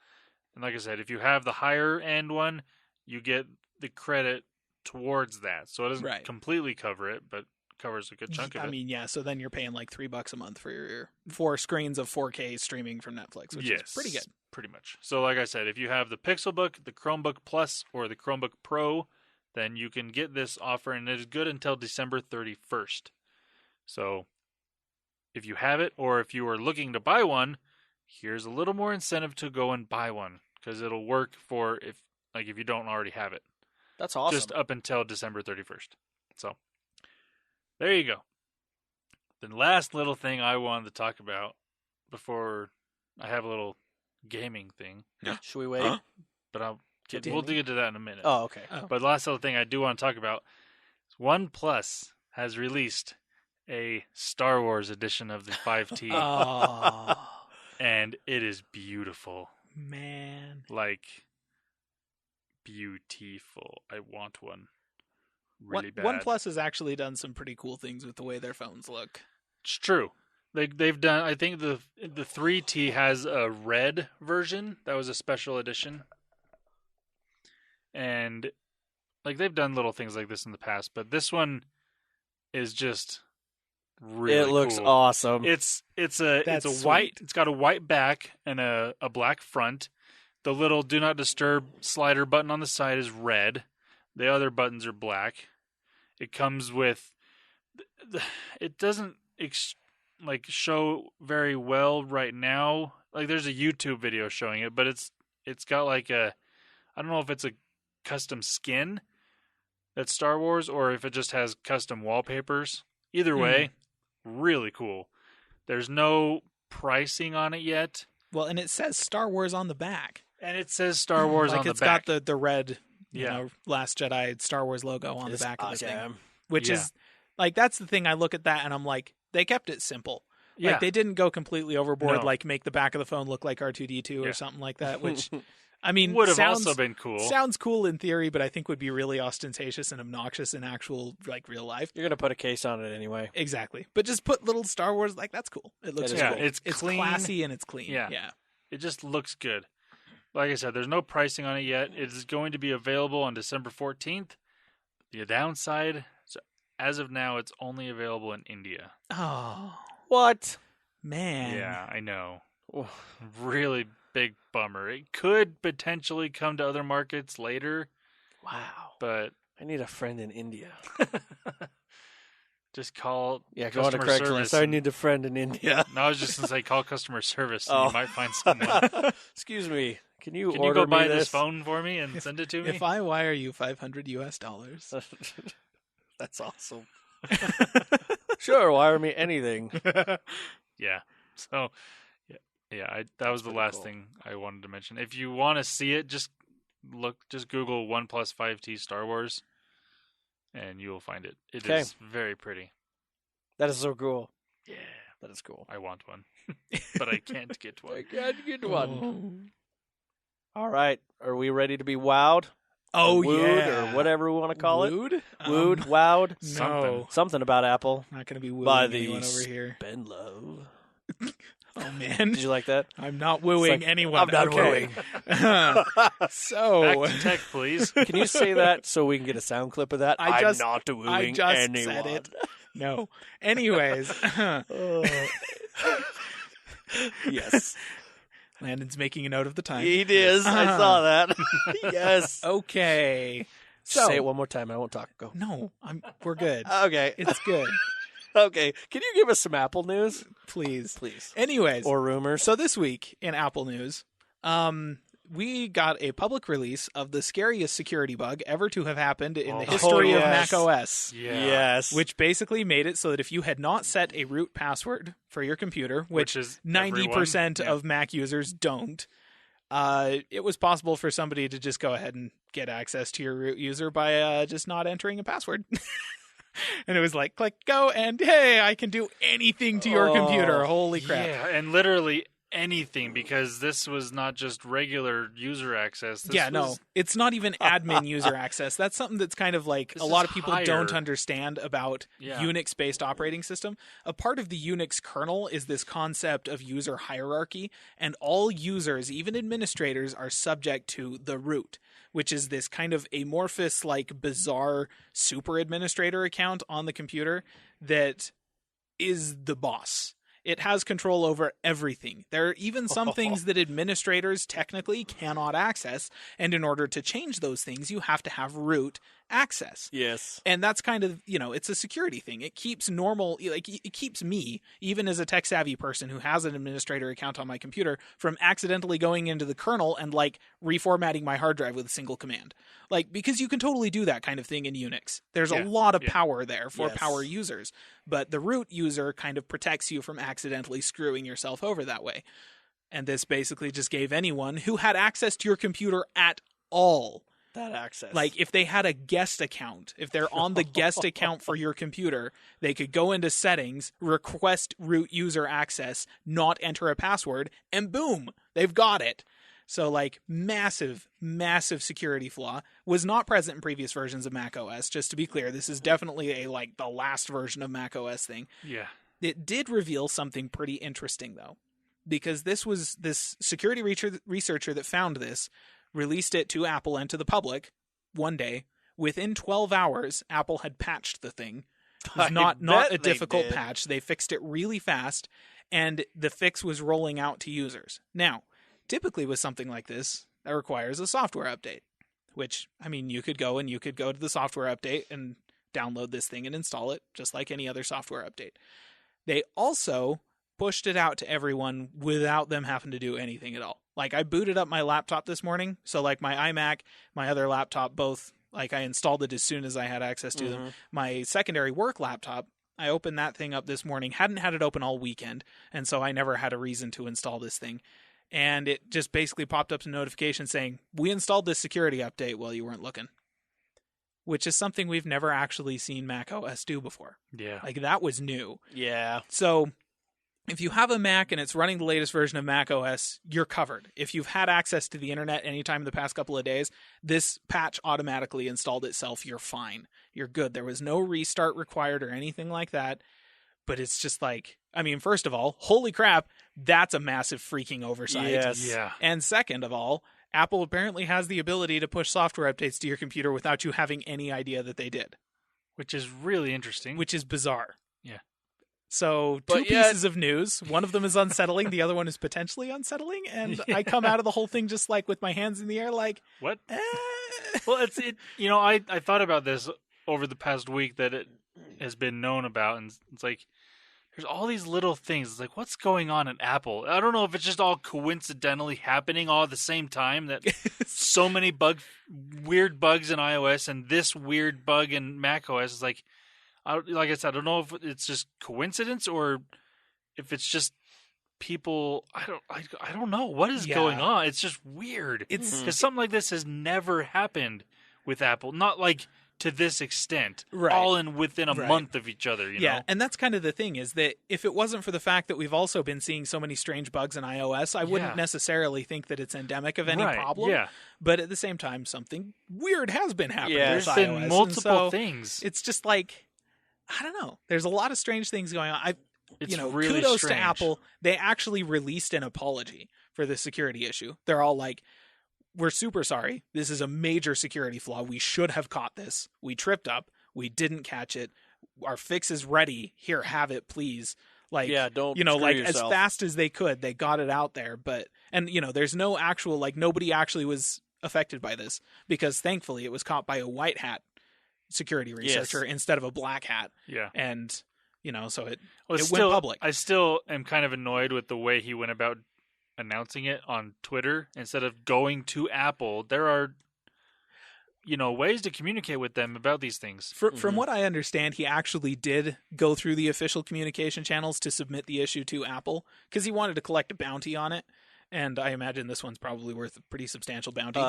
And like I said, if you have the higher end one, you get the credit towards that. So it doesn't Right. completely cover it, but covers a good chunk of I it. mean, yeah. So then you're paying like $3 a month for your 4 screens of 4K streaming from Netflix, which is pretty good. Pretty much. So like I said, if you have the Pixelbook, the Chromebook Plus, or the Chromebook Pro, then you can get this offer, and it is good until December 31st. So if you have it, or if you are looking to buy one, here's a little more incentive to go and buy one, because it'll work for if you don't already have it. That's awesome. just up until December 31st. So there you go. The last little thing I wanted to talk about before I have a little gaming thing, Should we wait? but we'll Gaming? get to that in a minute. Oh, okay. But the last little thing I do want to talk about is OnePlus has released a Star Wars edition of the 5T, Oh, and it is beautiful. man. Like, beautiful. I want one really bad. OnePlus has actually done some pretty cool things with the way their phones look. It's true. They've done. I think the 3T has a red version that was a special edition, and like they've done little things like this in the past, but this one is just really It looks cool. awesome. It's That's a sweet. white. It's got a white back and a black front. The little "Do Not Disturb" slider button on the side is red. The other buttons are black. It comes with. It doesn't show very well right now. Like there's a YouTube video showing it, but it's got like I don't know if it's a custom skin that's Star Wars or if it just has custom wallpapers. Either way, really cool. There's no pricing on it yet. Well, and it says Star Wars on the back. And it says Star Wars like on the it's back. got the red, Yeah. Last Jedi Star Wars logo on the back of the thing. awesome. Which Yeah. is like that's the thing. I look at that and I'm like, they kept it simple. Yeah. Like they didn't go completely overboard, No. like make the back of the phone look like R2D2 Yeah. or something like that. Which I mean, would have sounds, also been cool. Sounds cool in theory, but I think would be really ostentatious and obnoxious in actual real life. You're gonna put a case on it anyway. Exactly. But just put little Star Wars that's cool. It looks That is cool. cool. It's clean. classy and it's clean. Yeah. Yeah. It just looks good. Like I said, there's no pricing on it yet. It is going to be available on December 14th. The downside, as of now, it's only available in India. Oh What? man. Yeah, I know. Oh, Really big bummer. It could potentially come to other markets later, wow. but I need a friend in India. just call Yeah, go on to customer Craigslist. service. I need a friend in India. No, I was just going to say call customer service and Oh. you might find someone. Excuse me. Can you Can you order go buy me this phone for me and send it to me? If I wire you $500, That's awesome. Sure, wire me anything. Yeah. So, that was the pretty last cool. thing I wanted to mention. If you want to see it, just Google OnePlus 5T Star Wars, and you will find it. It Okay. is very pretty. That is so cool. Yeah, That is cool. I want one, but I can't get one. I can't get one. Oh, All right. Are we ready to be wowed? oh Wooed, yeah. or whatever we want to call it? Wooed? Wooed, wowed. No. Something about Apple. Not going to be wooing By the anyone over here. Ben Love. Oh, man. Did you like that? I'm not wooing like, anyone. I'm not okay. So, Back to tech, please. Can you say that so we can get a sound clip of that? I just- I'm not wooing I just anyone. said it. No. Anyways, Oh. Yes. Landon's making a note of the time. He is. I saw that. Yes. Okay. So, Say it one more time. I won't talk. Go. no, we're good. Okay. It's good. Okay. Can you give us some Apple news? Please. Please. Anyways, Or rumors? so this week in Apple news, we got a public release of the scariest security bug ever to have happened in the Oh, history of yes. Mac OS. Yeah. Yes. Which basically made it so that if you had not set a root password for your computer, which is 90% everyone. of Mac users don't, it was possible for somebody to just go ahead and get access to your root user by just not entering a password. And it was like, click, go, and hey, I can do anything to your computer. Holy crap. Yeah, and literally anything, because this was not just regular user access. This Yeah, no, was- it's not even admin user access. That's something that's kind of like This a lot is of people higher. don't understand about Yeah. Unix-based operating system. A part of the Unix kernel is this concept of user hierarchy, and all users, even administrators, are subject to the root, which is this kind of amorphous, like bizarre super administrator account on the computer that is the boss. It has control over everything. There are even some things that administrators technically cannot access, and in order to change those things, you have to have root access. Yes. And that's kind of, it's a security thing. It keeps it keeps me, even as a tech-savvy person who has an administrator account on my computer, from accidentally going into the kernel and, reformatting my hard drive with a single command. Because you can totally do that kind of thing in Unix. There's a lot of power there for power users. But the root user kind of protects you from accidentally screwing yourself over that way. And this basically just gave anyone who had access to your computer at all that access. If they had a guest account, if they're on the guest account for your computer, they could go into settings, request root user access, not enter a password, and boom, they've got it. So massive, massive security flaw. Was not present in previous versions of Mac OS. Just to be clear, this is definitely the last version of Mac OS thing. Yeah. It did reveal something pretty interesting though, because this security researcher that found this released it to Apple and to the public one day. Within 12 hours, Apple had patched the thing. It was not a difficult patch. They fixed it really fast, and the fix was rolling out to users. Now, typically with something like this, that requires a software update, which, you could go to the software update and download this thing and install it, just like any other software update. They also pushed it out to everyone without them having to do anything at all. I booted up my laptop this morning, so my iMac, my other laptop, both, I installed it as soon as I had access to them. My secondary work laptop, I opened that thing up this morning, hadn't had it open all weekend, and so I never had a reason to install this thing. And it just basically popped up a notification saying, we installed this security update while you weren't looking. Which is something we've never actually seen Mac OS do before. Yeah. That was new. Yeah. So if you have a Mac and it's running the latest version of Mac OS, you're covered. If you've had access to the internet anytime in the past couple of days, this patch automatically installed itself. You're fine. You're good. There was no restart required or anything like that. But it's just first of all, holy crap, that's a massive freaking oversight. Yes. Yeah. And second of all, Apple apparently has the ability to push software updates to your computer without you having any idea that they did. Which is really interesting. Which is bizarre. Yeah. So, two pieces of news. One of them is unsettling. The other one is potentially unsettling. And I come out of the whole thing just with my hands in the air what? Well, I thought about this over the past week that it has been known about. And it's there's all these little things. It's what's going on at Apple? I don't know if it's just all coincidentally happening all at the same time that so many weird bugs in iOS and this weird bug in macOS is like I said, I don't know if it's just coincidence or if it's just people. I don't know what is going on. It's just weird. It's because something like this has never happened with Apple. Not to this extent, all within a month of each other, you know? And that's kind of the thing, is that if it wasn't for the fact that we've also been seeing so many strange bugs in iOS, I wouldn't necessarily think that it's endemic of any problem. Yeah. But at the same time, something weird has been happening with iOS. There's been multiple things. It's just I don't know. There's a lot of strange things going on. Really kudos strange. to Apple. They actually released an apology for this security issue. They're all we're super sorry. This is a major security flaw. We should have caught this. We tripped up. We didn't catch it. Our fix is ready. Here, have it, please. Don't screw as yourself. fast as they could, they got it out there. But there's no actual nobody actually was affected by this because thankfully it was caught by a white hat security researcher instead of a black hat. Yeah, and so it went public. I still am kind of annoyed with the way he went about announcing it on Twitter instead of going to Apple. There are, ways to communicate with them about these things. From what I understand, he actually did go through the official communication channels to submit the issue to Apple because he wanted to collect a bounty on it. And I imagine this one's probably worth a pretty substantial bounty.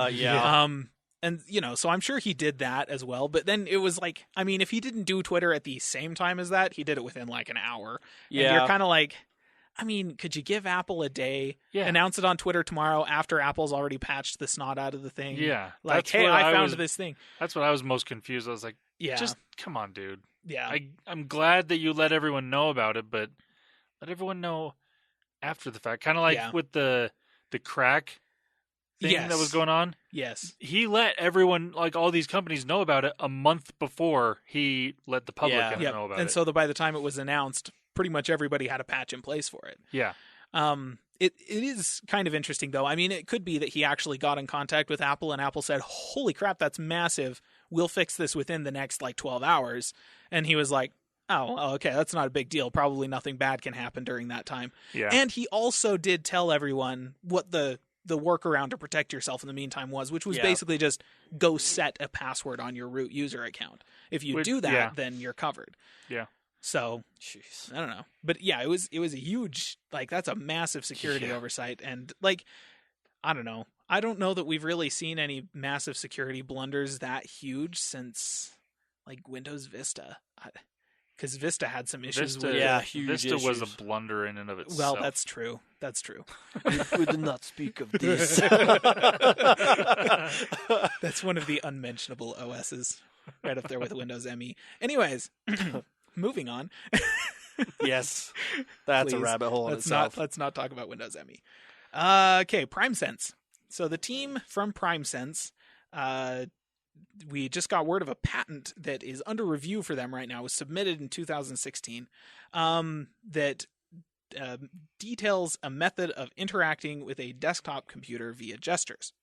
And, so I'm sure he did that as well. But then it was if he didn't do Twitter at the same time as that, he did it within an hour. Yeah. And you're kind of could you give Apple a day? Yeah. Announce it on Twitter tomorrow after Apple's already patched the snot out of the thing? Yeah. Hey, I found this thing. That's what I was most confused. I was just come on, dude. Yeah. I'm glad that you let everyone know about it, but let everyone know after the fact. Kind of with the crack thing that was going on. Yes. He let everyone, all these companies know about it a month before he let the public know about it. And so by the time it was announced, pretty much everybody had a patch in place for it. Yeah. It is kind of interesting, though. I mean, it could be that he actually got in contact with Apple, and Apple said, holy crap, that's massive. We'll fix this within the next, 12 hours. And he was like, oh, okay, that's not a big deal. Probably nothing bad can happen during that time. Yeah. And he also did tell everyone what the workaround to protect yourself in the meantime was, which was basically just go set a password on your root user account. If you do that, then you're covered. Yeah. So, jeez, I don't know. But yeah, it was a huge, that's a massive security oversight. And I don't know. I don't know that we've really seen any massive security blunders that huge since Windows Vista. Because Vista had some issues with it. Huge Vista issues. was a blunder in and of itself. Well, that's true. That's true. We did not speak of this. That's one of the unmentionable OSs, right up there with Windows ME. Anyways, moving on. Yes, that's Please, a rabbit hole in itself. Let's not talk about Windows ME. Okay, PrimeSense. So the team from PrimeSense, we just got word of a patent that is under review for them right now. It was submitted in 2016 that details a method of interacting with a desktop computer via gestures.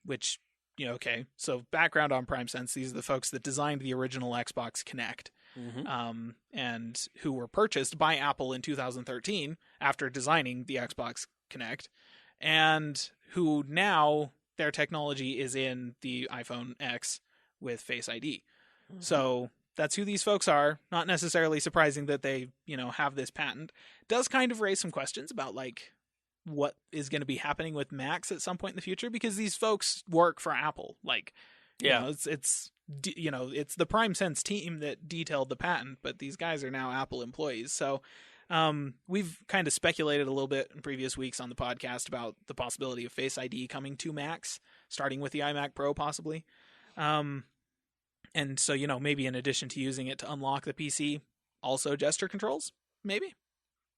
Which, okay. So background on PrimeSense, these are the folks that designed the original Xbox Kinect. Mm-hmm. And who were purchased by Apple in 2013 after designing the Xbox Kinect, and who now their technology is in the iPhone X with Face ID. Mm-hmm. So that's who these folks are. Not necessarily surprising that they, have this patent. Does kind of raise some questions about what is going to be happening with Macs at some point in the future, because these folks work for Apple. It's the PrimeSense team that detailed the patent, but these guys are now Apple employees. So we've kind of speculated a little bit in previous weeks on the podcast about the possibility of Face ID coming to Macs, starting with the iMac Pro possibly. And so, maybe in addition to using it to unlock the PC, also gesture controls, maybe.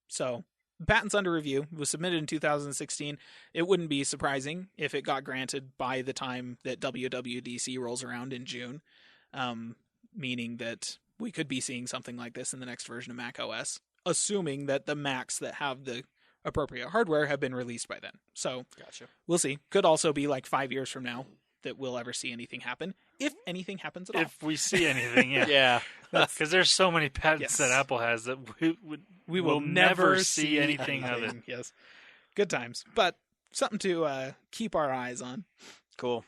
So patent's under review. It was submitted in 2016. It wouldn't be surprising if it got granted by the time that WWDC rolls around in June, meaning that we could be seeing something like this in the next version of Mac OS, assuming that the Macs that have the appropriate hardware have been released by then. So Gotcha. We'll see. Could also be 5 years from now that we'll ever see anything happen, if anything happens at all. If we see anything, yeah. Yeah. Because there's so many patents that Apple has that we will never see anything of it. Yes. Good times. But something to keep our eyes on. Cool.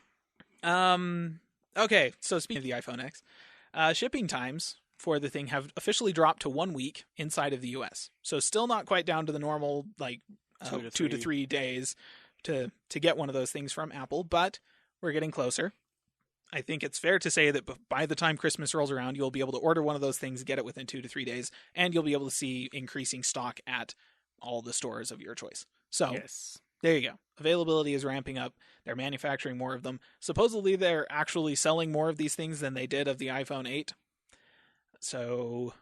Okay, so speaking of the iPhone X, shipping times for the thing have officially dropped to 1 week inside of the US. So still not quite down to the normal 2 to 3 days to get one of those things from Apple, but we're getting closer. I think it's fair to say that by the time Christmas rolls around, you'll be able to order one of those things, get it within 2 to 3 days, and you'll be able to see increasing stock at all the stores of your choice. So There you go. Availability is ramping up. They're manufacturing more of them. Supposedly, they're actually selling more of these things than they did of the iPhone 8. So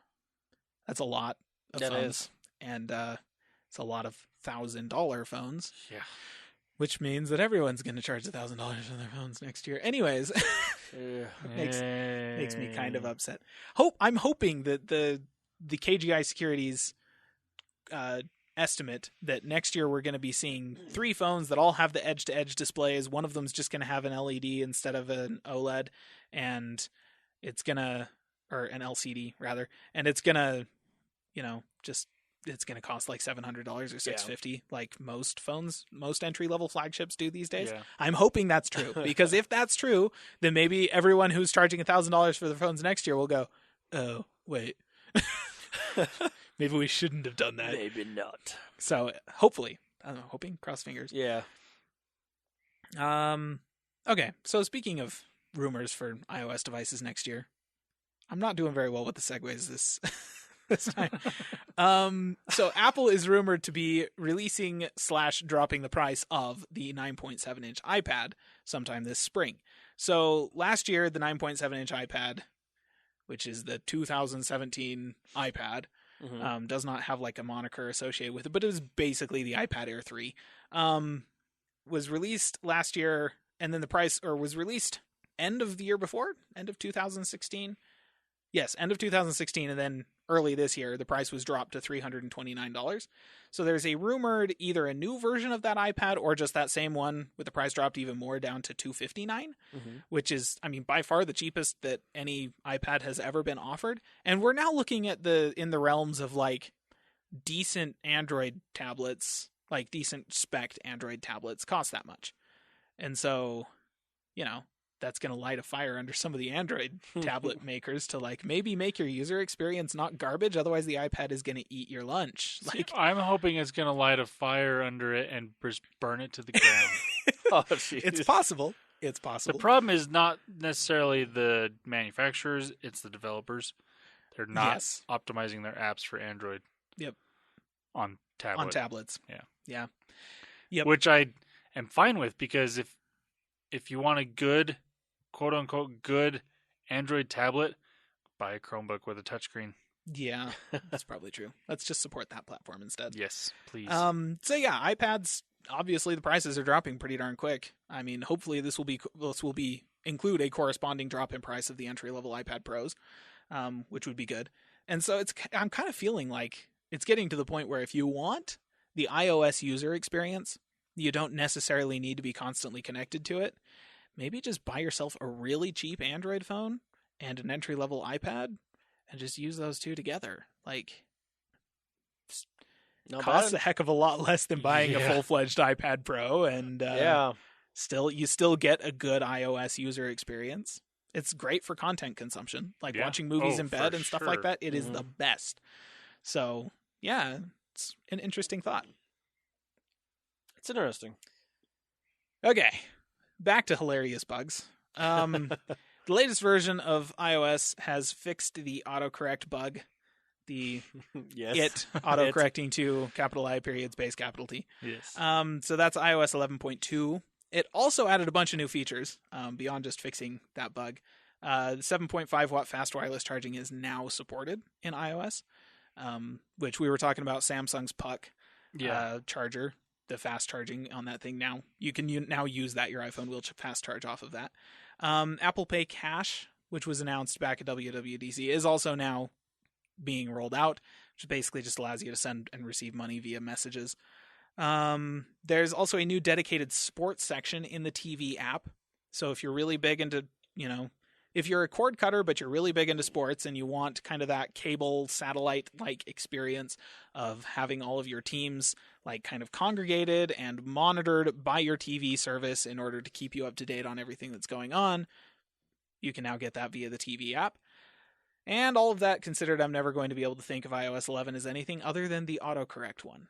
that's a lot of phones. Is. And it's a lot of $1,000 phones. Yeah. Which means that everyone's going to charge $1,000 for their phones next year. Anyways, makes me kind of upset. I'm hoping that the KGI Securities estimate that next year we're going to be seeing 3 phones that all have the edge-to-edge displays. One of them's just going to have an LED instead of an OLED, and it's going to, or an LCD rather, and it's going to, it's going to cost $700 or $650, like most phones, most entry-level flagships do these days. Yeah. I'm hoping that's true, because if that's true, then maybe everyone who's charging $1,000 for their phones next year will go, oh, wait. Maybe we shouldn't have done that. Maybe not. So hopefully, I'm hoping, cross fingers. Yeah. Okay, so speaking of rumors for iOS devices next year, I'm not doing very well with the segues this time. So Apple is rumored to be releasing / dropping the price of the 9.7-inch iPad sometime this spring. So last year, the 9.7-inch iPad, which is the 2017 iPad, does not have a moniker associated with it, but it was basically the iPad Air 3, was released last year, and then the price, or was released end of the year before, end of 2016. Yes, end of 2016, and then early this year, the price was dropped to $329. So there's a rumored either a new version of that iPad or just that same one with the price dropped even more down to $259, which is, I mean, by far the cheapest that any iPad has ever been offered. And we're now looking at in the realms of like decent Android tablets, like decent spec Android tablets cost that much. And so, you know, that's going to light a fire under some of the Android tablet makers to like maybe make your user experience not garbage. Otherwise, the iPad is going to eat your lunch. Like, I'm hoping it's going to light a fire under it and just burn it to the ground. Oh, jeez. it's possible. It's The possible. problem is not necessarily the manufacturers; it's the developers. They're not optimizing their apps for Android. Yep. On tablets. Yeah. Yep. Which I am fine with, because if you want a good, quote unquote, good Android tablet, buy a Chromebook with a touchscreen. Yeah, that's probably true. Let's just support that platform instead. Yes, please. So yeah, iPads, obviously the prices are dropping pretty darn quick. I mean, hopefully this will include a corresponding drop in price of the entry-level iPad Pros, which would be good. And so I'm kind of feeling like it's getting to the point where if you want the iOS user experience, you don't necessarily need to be constantly connected to it. Maybe just buy yourself a really cheap Android phone and an entry-level iPad and just use those two together. Like, costs a heck of a lot less than buying a full-fledged iPad Pro, and you still get a good iOS user experience. It's great for content consumption, like watching movies in bed and stuff like that. It is the best. So, yeah, it's an interesting thought. It's interesting. Okay, back to hilarious bugs. The latest version of iOS has fixed the autocorrect bug. The autocorrecting to capital I period space capital T. Yes. So that's iOS 11.2. It also added a bunch of new features beyond just fixing that bug. The 7.5 watt fast wireless charging is now supported in iOS, which we were talking about Samsung's Puck charger. The fast charging on that thing now. You can now use that. Your iPhone will fast charge off of that. Apple Pay Cash, which was announced back at WWDC, is also now being rolled out, which basically just allows you to send and receive money via messages. There's also a new dedicated sports section in the TV app. So if you're really big into, if you're a cord cutter, but you're really big into sports and you want kind of that cable satellite-like experience of having all of your teams like kind of congregated and monitored by your TV service in order to keep you up to date on everything that's going on, you can now get that via the TV app. And all of that considered, I'm never going to be able to think of iOS 11 as anything other than the autocorrect one.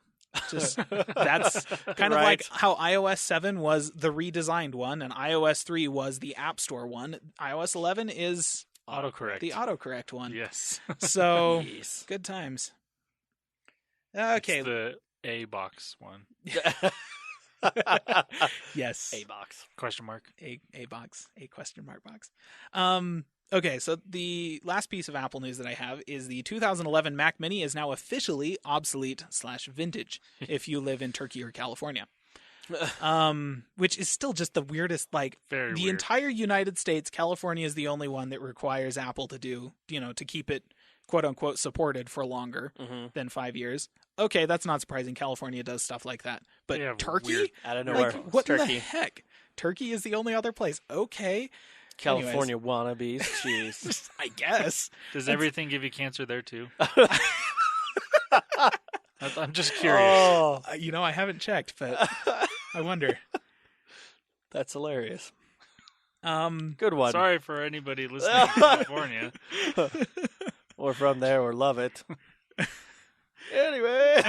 Just that's kind of like how iOS 7 was the redesigned one and iOS 3 was the App Store one. iOS 11 is autocorrect. The autocorrect one. Yes. So good times. Okay. It's the A box one. Yes. A box. Question mark. A box. A question mark box. Okay, so the last piece of Apple news that I have is the 2011 Mac Mini is now officially obsolete/vintage if you live in Turkey or California. Which is still just the weirdest, Very the weird. entire United States, California is the only one that requires Apple to do, to keep it quote unquote supported for longer than 5 years. Okay, that's not surprising. California does stuff like that. But Turkey? Weird. Out of nowhere. What Turkey. in the heck? Turkey is the only other place. Okay. California wannabes. Jeez. I guess. Does everything give you cancer there too? I'm just curious. Oh, I haven't checked, but I wonder. that's hilarious. Good Good one. Sorry for anybody listening to California. Or from there, or love it. Anyway.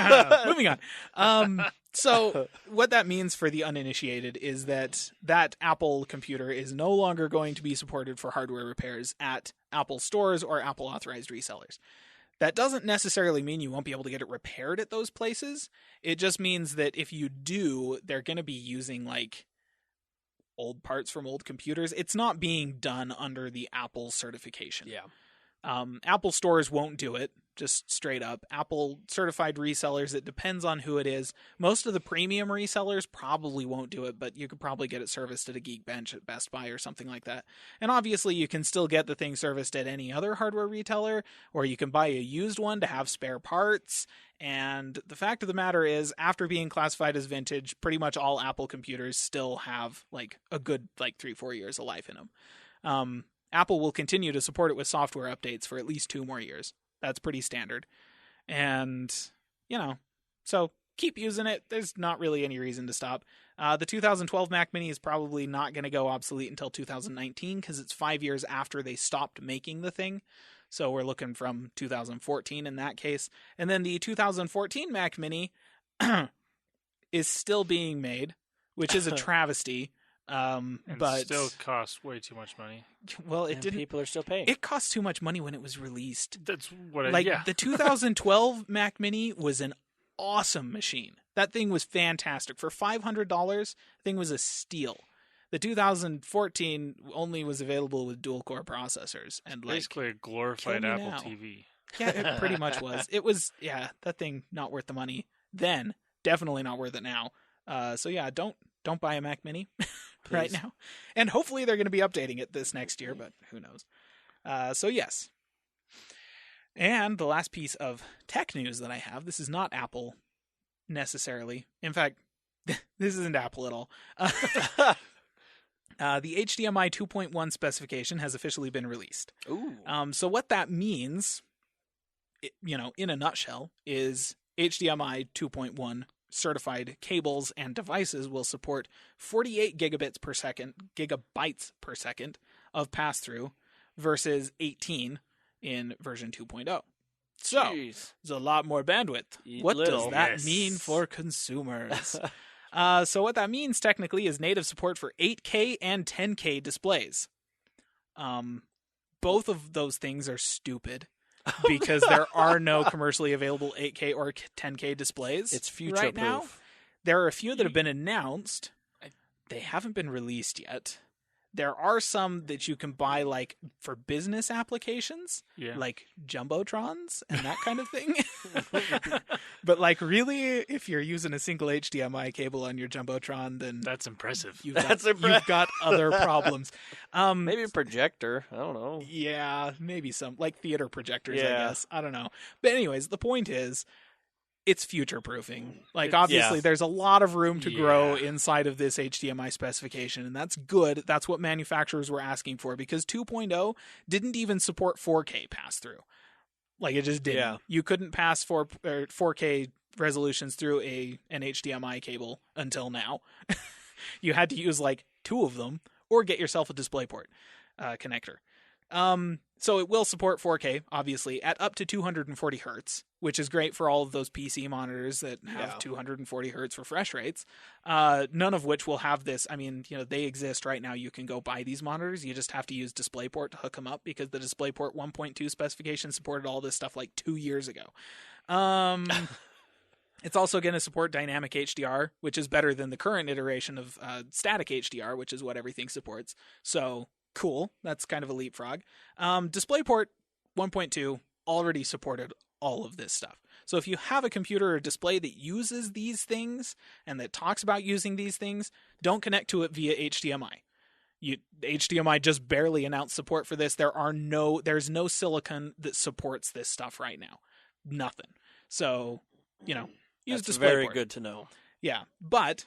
Moving on. So what that means for the uninitiated is that Apple computer is no longer going to be supported for hardware repairs at Apple stores or Apple authorized resellers. That doesn't necessarily mean you won't be able to get it repaired at those places. It just means that if you do, they're going to be using old parts from old computers. It's not being done under the Apple certification. Yeah. Apple stores won't do it. just straight up. Apple certified resellers, it depends on who it is. Most of the premium resellers probably won't do it, but you could probably get it serviced at a Geekbench at Best Buy or something like that. And obviously you can still get the thing serviced at any other hardware retailer, or you can buy a used one to have spare parts. And the fact of the matter is, after being classified as vintage, pretty much all Apple computers still have like a good 3-4 years of life in them. Apple will continue to support it with software updates for at least 2 more years. That's pretty standard. And, so keep using it. There's not really any reason to stop. The 2012 Mac Mini is probably not going to go obsolete until 2019 because it's 5 years after they stopped making the thing. So we're looking from 2014 in that case. And then the 2014 Mac Mini is still being made, which is a travesty. But still costs way too much money. Well, it And didn't. people are still paying. It cost too much money when it was released. That's what The 2012 Mac Mini was an awesome machine. That thing was fantastic. For $500, the thing was a steal. The 2014 only was available with dual-core processors. And basically a glorified kill me Apple now. TV. Yeah, it pretty much was. It was, that thing not worth the money then. Definitely not worth it now. So yeah, don't buy a Mac Mini right now. And hopefully they're going to be updating it this next year, but who knows. So yes. And the last piece of tech news that I have, this is not Apple necessarily. In fact, this isn't Apple at all. The HDMI 2.1 specification has officially been released. Ooh. So what that means, in a nutshell, is HDMI 2.1 certified cables and devices will support 48 gigabytes per second of pass-through versus 18 in version 2.0. So, Jeez. there's a lot more bandwidth. Eat What little. does that Yes. mean for consumers? So what that means technically is native support for 8K and 10K displays. Both of those things are stupid because there are no commercially available 8K or 10K displays. It's future right proof. now. There are a few that have been announced. They haven't been released yet. There are some that you can buy for business applications, Yeah. like jumbotrons and that kind of thing. But really, if you're using a single HDMI cable on your jumbotron, then That's impressive. you've That's got other problems. Maybe a projector. I don't know. Yeah, maybe some theater projectors. Yeah. I guess I don't know. But anyways, the point is, it's future proofing. It's- Obviously, yeah. there's a lot of room to grow Yeah. inside of this HDMI specification, and that's good. That's what manufacturers were asking for because 2.0 didn't even support 4K pass through. It just didn't. Yeah. You couldn't pass 4K resolutions through an HDMI cable until now. You had to use 2 of them or get yourself a DisplayPort connector. So it will support 4K, obviously, at up to 240 hertz, which is great for all of those PC monitors that have Yeah. 240 hertz refresh rates. None of which will have this. I mean, they exist right now. You can go buy these monitors. You just have to use DisplayPort to hook them up because the DisplayPort 1.2 specification supported all this stuff 2 years ago. It's also going to support dynamic HDR, which is better than the current iteration of static HDR, which is what everything supports. So cool. That's kind of a leapfrog. DisplayPort 1.2 already supported all of this stuff. So if you have a computer or display that uses these things and that talks about using these things, don't connect to it via HDMI. HDMI just barely announced support for this. There's no silicon that supports this stuff right now. Nothing. So, use That's DisplayPort. very good to know. Yeah, but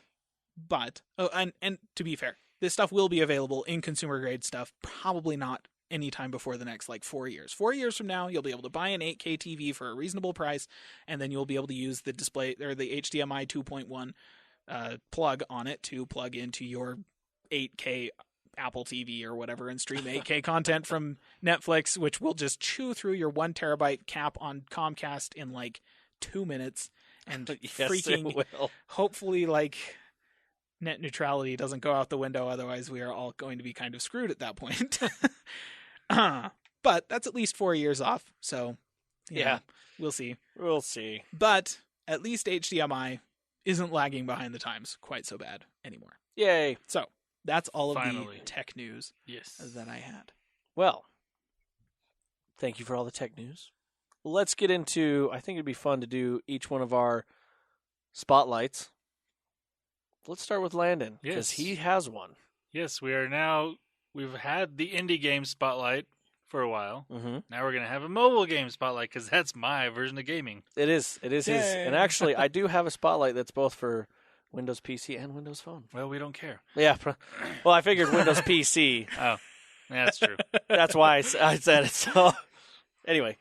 and to be fair, this stuff will be available in consumer grade stuff, probably not anytime before the next 4 years. 4 years from now, you'll be able to buy an 8K TV for a reasonable price, and then you'll be able to use the display or the HDMI 2.1 plug on it to plug into your 8K Apple TV or whatever and stream 8K content from Netflix, which will just chew through your 1 terabyte cap on Comcast in 2 minutes. And Yes, freaking it will. hopefully net neutrality doesn't go out the window, otherwise we are all going to be kind of screwed at that point. But that's at least 4 years off, so Yeah. we'll see. We'll see. But at least HDMI isn't lagging behind the times quite so bad anymore. Yay. So that's all of Finally. the tech news Yes. that I had. Well, thank you for all the tech news. let's get into. I think it'd be fun to do each one of our spotlights. Let's start with Landon because Yes. he has one. Yes, we are now. We've had the indie game spotlight for a while. Mm-hmm. Now we're gonna have a mobile game spotlight because that's my version of gaming. It is his. Yay. And actually, I do have a spotlight that's both for Windows PC and Windows Phone. Well, we don't care. Yeah. Well, I figured Windows PC. Oh, yeah, that's true. That's why I said it. So, anyway.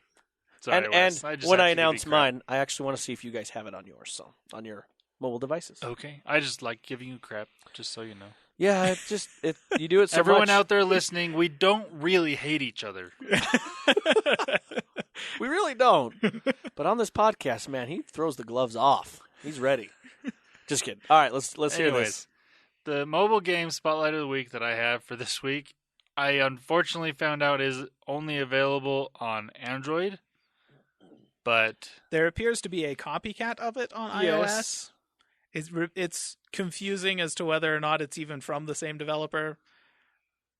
Sorry, and Wes. I just when have I to give you announce crap. mine, I actually want to see if you guys have it on yours, so on your mobile devices. Okay, I just like giving you crap, just so you know. Yeah, you do it so Everyone much. out there listening, we don't really hate each other. We really don't. But on this podcast, man, he throws the gloves off. He's ready. Just kidding. All right, let's hear Anyways, this. the mobile game spotlight of the week that I have for this week, I unfortunately found out is only available on Android. But There appears to be a copycat of it on iOS. yes, It's confusing as to whether or not it's even from the same developer.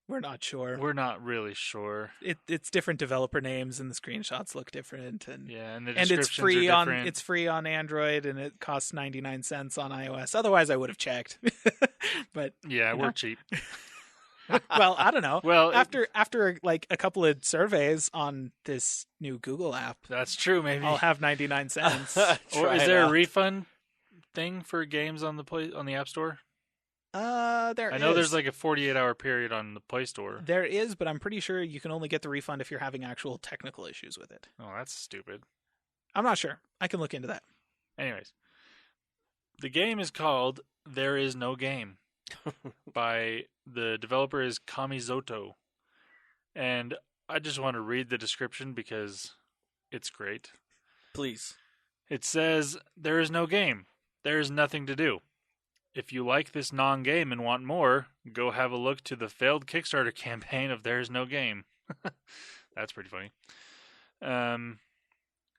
We're not sure. we're not really sure. It's different developer names, and the screenshots look different, and Yeah, and the and descriptions it's free are on different. free on Android, and it costs 99 cents on iOS. Otherwise, I would have checked. But Yeah, you we're know. cheap. well, I don't know. Well, After like a couple of surveys on this new Google app, that's true. Maybe. I'll have 99 cents. Or Try is it there a out. refund thing for games on the App Store? There I know is. there's like a 48-hour period on the Play Store. There is, but I'm pretty sure you can only get the refund if you're having actual technical issues with it. Oh, that's stupid. I'm not sure. I can look into that. Anyways, the game is called There Is No Game by the developer is Kamizoto. And I just want to read the description because it's great. Please. It says, there is no game. There is nothing to do. If you like this non-game and want more, go have a look to the failed Kickstarter campaign of There Is No Game. That's pretty funny.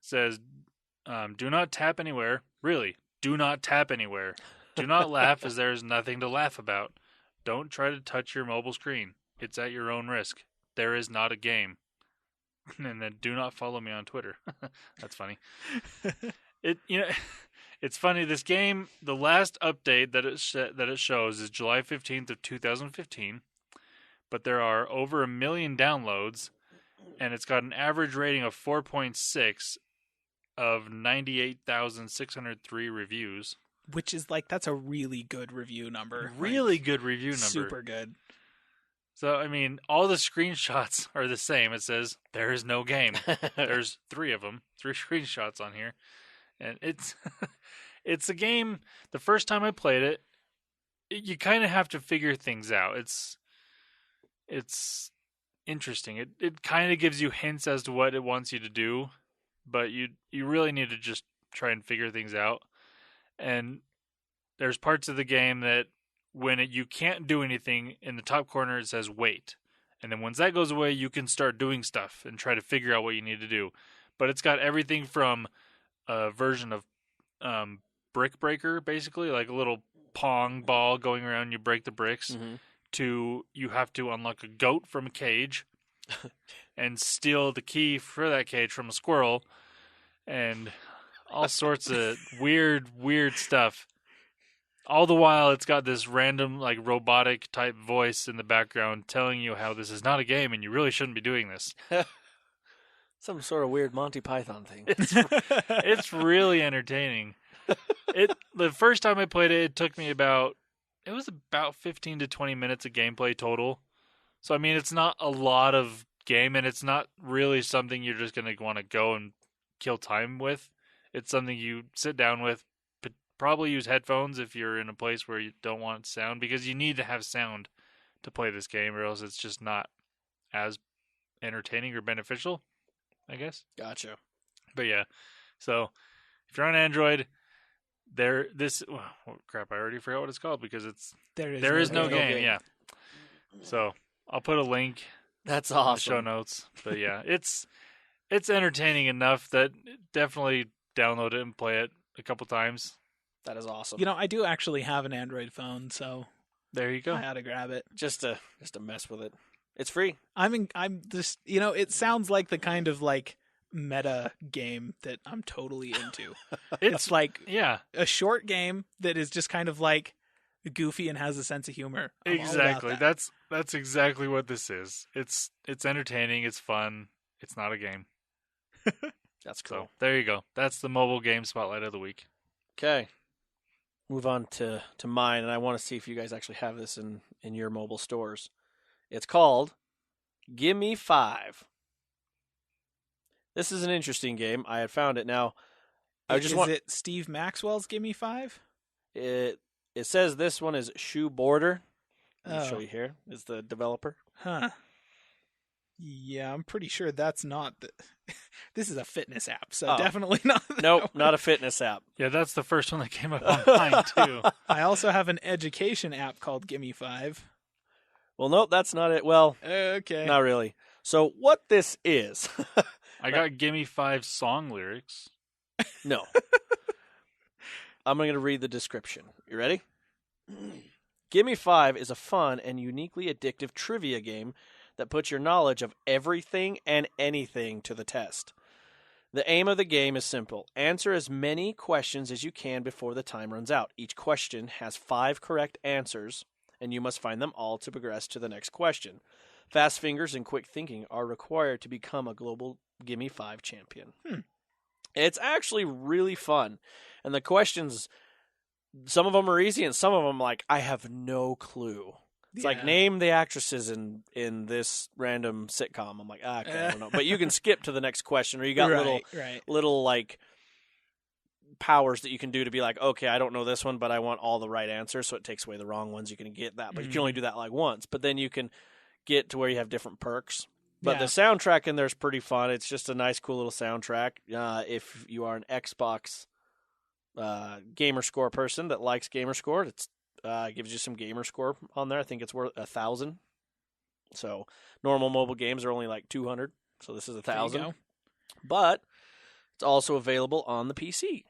Says, do not tap anywhere. Really, do not tap anywhere. Do not laugh as there is nothing to laugh about. Don't try to touch your mobile screen. It's at your own risk. There is not a game. And then do not follow me on Twitter. That's funny. It's funny. This game, the last update that it shows is July 15th of 2015, but there are over 1 million downloads, and it's got an average rating of 4.6 of 98,603 reviews. Which is like, that's a really good review number. Really Like, good review number. super good. So, I mean, all the screenshots are the same. It says, there is no game. There's 3 of them, 3 screenshots on here. And it's it's a game, the first time I played it, you kind of have to figure things out. It's interesting. It kind of gives you hints as to what it wants you to do, but you really need to just try and figure things out. And there's parts of the game that when you can't do anything, in the top corner it says wait. And then once that goes away, you can start doing stuff and try to figure out what you need to do. But it's got everything from a version of brick breaker, basically, like a little pong ball going around, you break the bricks, Mm-hmm. to you have to unlock a goat from a cage and steal the key for that cage from a squirrel, and all sorts of weird stuff. All the while, it's got this random, like, robotic type voice in the background telling you how this is not a game and you really shouldn't be doing this. Some sort of weird Monty Python thing. It's really entertaining. The first time I played it, it took me about 15 to 20 minutes of gameplay total. So, I mean, it's not a lot of game, and it's not really something you're just going to want to go and kill time with. It's something you sit down with, probably use headphones if you're in a place where you don't want sound, because you need to have sound to play this game, or else it's just not as entertaining or beneficial, I guess. Gotcha. But yeah, so if you're on Android, crap, I already forgot what it's called because there is no game. Yeah. So I'll put a link That's in the awesome. show notes. But yeah, it's entertaining enough that definitely download it and play it a couple times. That is awesome. You know, I do actually have an Android phone, so There you go. I had to grab it. just to mess with it. It's free. I'm just, you know, it sounds like the kind of like meta game that I'm totally into. It's It's like yeah, a short game that is just kind of like goofy and has a sense of humor. I'm all about exactly. that. That's exactly what this is. It's entertaining. It's fun. It's not a game. That's cool. So there you go. That's the mobile game spotlight of the week. Okay. Move on to mine, and I want to see if you guys actually have this in your mobile stores. It's called Gimme 5. This is an interesting game. I had found it. Now, Is it Steve Maxwell's Gimme 5? it says this one is Shoe Border. Let me show Oh. you here. Is the developer. Huh. Yeah, I'm pretty sure that's not the... This is a fitness app, so Oh. definitely not. Nope, not a fitness app. Yeah, that's the first one that came up on mine too. I also have an education app called Gimme 5. Well, nope, that's not it. Well, Okay. not really. So what this is, I got Gimme 5 song lyrics. no. I'm going to read the description. You ready? Gimme 5 is a fun and uniquely addictive trivia game that puts your knowledge of everything and anything to the test. The aim of the game is simple. Answer as many questions as you can before the time runs out. Each question has 5 correct answers, and you must find them all to progress to the next question. Fast fingers and quick thinking are required to become a global Gimme 5 champion. It's actually really fun. And the questions, some of them are easy, and some of them, like, I have no clue. It's like, Yeah. name the actresses in this random sitcom. I'm like, okay, I don't know. But you can skip to the next question, or you got right. little like powers that you can do to be like, okay, I don't know this one, but I want all the right answers, so it takes away the wrong ones. You can get that, but you can only do that like once. But then you can get to where you have different perks. But the soundtrack in there is pretty fun. It's just a nice, cool little soundtrack. If you are an Xbox gamer score person that likes gamer score, it's gives you some gamer score on there. I think it's worth 1,000. So normal mobile games are only like 200. So this is There you 1,000. go. But it's also available on the PC.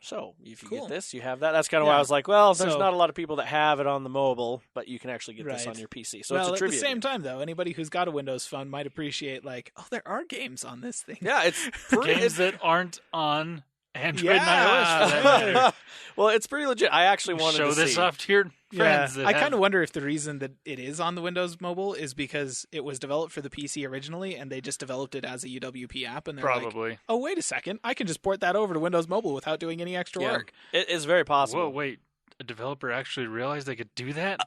So if you Cool. get this, you have that. That's kind of why I Yeah. was like, well, there's So- not a lot of people that have it on the mobile, but you can actually get this Right. on your PC. So Well, it's a at trivia the same game. time, though, anybody who's got a Windows Phone might appreciate, like, oh, there are games on this thing. Yeah, it's pretty. Games that aren't on Android and Yeah. iOS. For that matter. Well, it's pretty legit. I actually wanted Show to this see. off to your friends. I kind of wonder if the reason that it is on the Windows Mobile is because it was developed for the PC originally, and they just developed it as a UWP app, and they're like, probably. oh, wait a second, I can just port that over to Windows Mobile without doing any extra Yeah. work. It is very possible. Whoa, wait! A developer actually realized they could do that?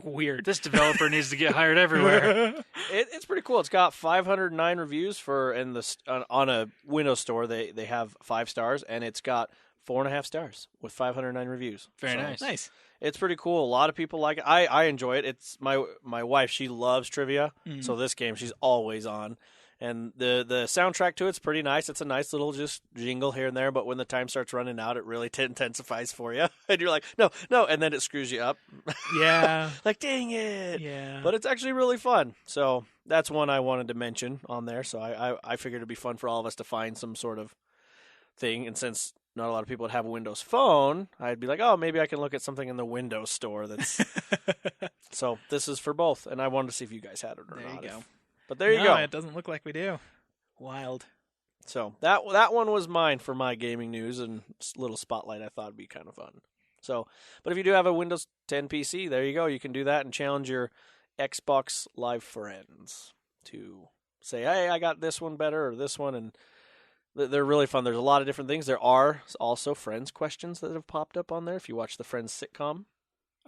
Weird. This developer needs to get hired everywhere. It's pretty cool. It's got 509 reviews on a Windows store. They have 5 stars, and it's got 4.5 stars with 509 reviews. Very So nice. Nice. It's pretty cool. A lot of people like it. I enjoy it. It's my wife. She loves trivia, so this game she's always on. And the soundtrack to it's pretty nice. It's a nice little just jingle here and there, but when the time starts running out, it really intensifies for you, and you're like, no, and then it screws you up. Yeah. Like, dang it. Yeah. But it's actually really fun. So that's one I wanted to mention on there. So I figured it'd be fun for all of us to find some sort of thing. And since not a lot of people would have a Windows Phone, I'd be like, oh, maybe I can look at something in the Windows Store that's... So this is for both. And I wanted to see if you guys had it or There not. you go. But there you No, go. it doesn't look like we do. Wild. So that one was mine for my gaming news and little spotlight. I thought would be kind of fun. So, but if you do have a Windows 10 PC, there you go. You can do that and challenge your Xbox Live friends to say, "Hey, I got this one better or this one," and they're really fun. There's a lot of different things. There are also Friends questions that have popped up on there. If you watch the Friends sitcom,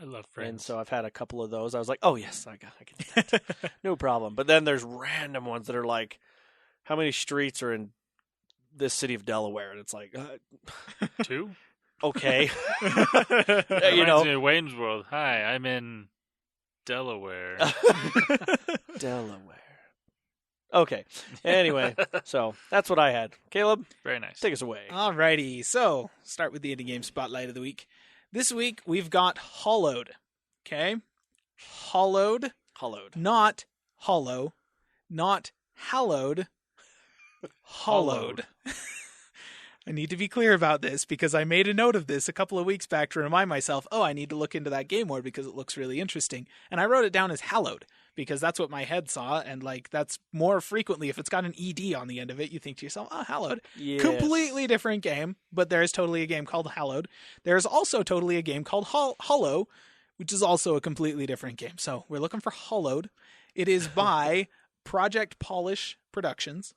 I love Friends. and so I've had a couple of those. I was like, "Oh yes, I can do that, no problem." But then there's random ones that are like, "How many streets are in this city of Delaware?" And it's like, 2? okay, That you reminds know, me of Wayne's World. Hi, I'm in Delaware. Delaware. Okay. Anyway, so that's what I had. Caleb, Very nice. take us away. Alrighty, so start with the indie game spotlight of the week. This week we've got Hollowed. Okay, Hollowed, Hollowed. not hollow, not hallowed, hollowed. I need to be clear about this because I made a note of this a couple of weeks back to remind myself, oh, I need to look into that game more because it looks really interesting. And I wrote it down as hallowed because that's what my head saw, and like that's more frequently if it's got an ED on the end of it, you think to yourself, oh, Hallowed. Yes. Completely different game, but there is totally a game called Hallowed. There's also totally a game called Hollow, which is also a completely different game. So we're looking for Hollowed. It is by Project Polish Productions.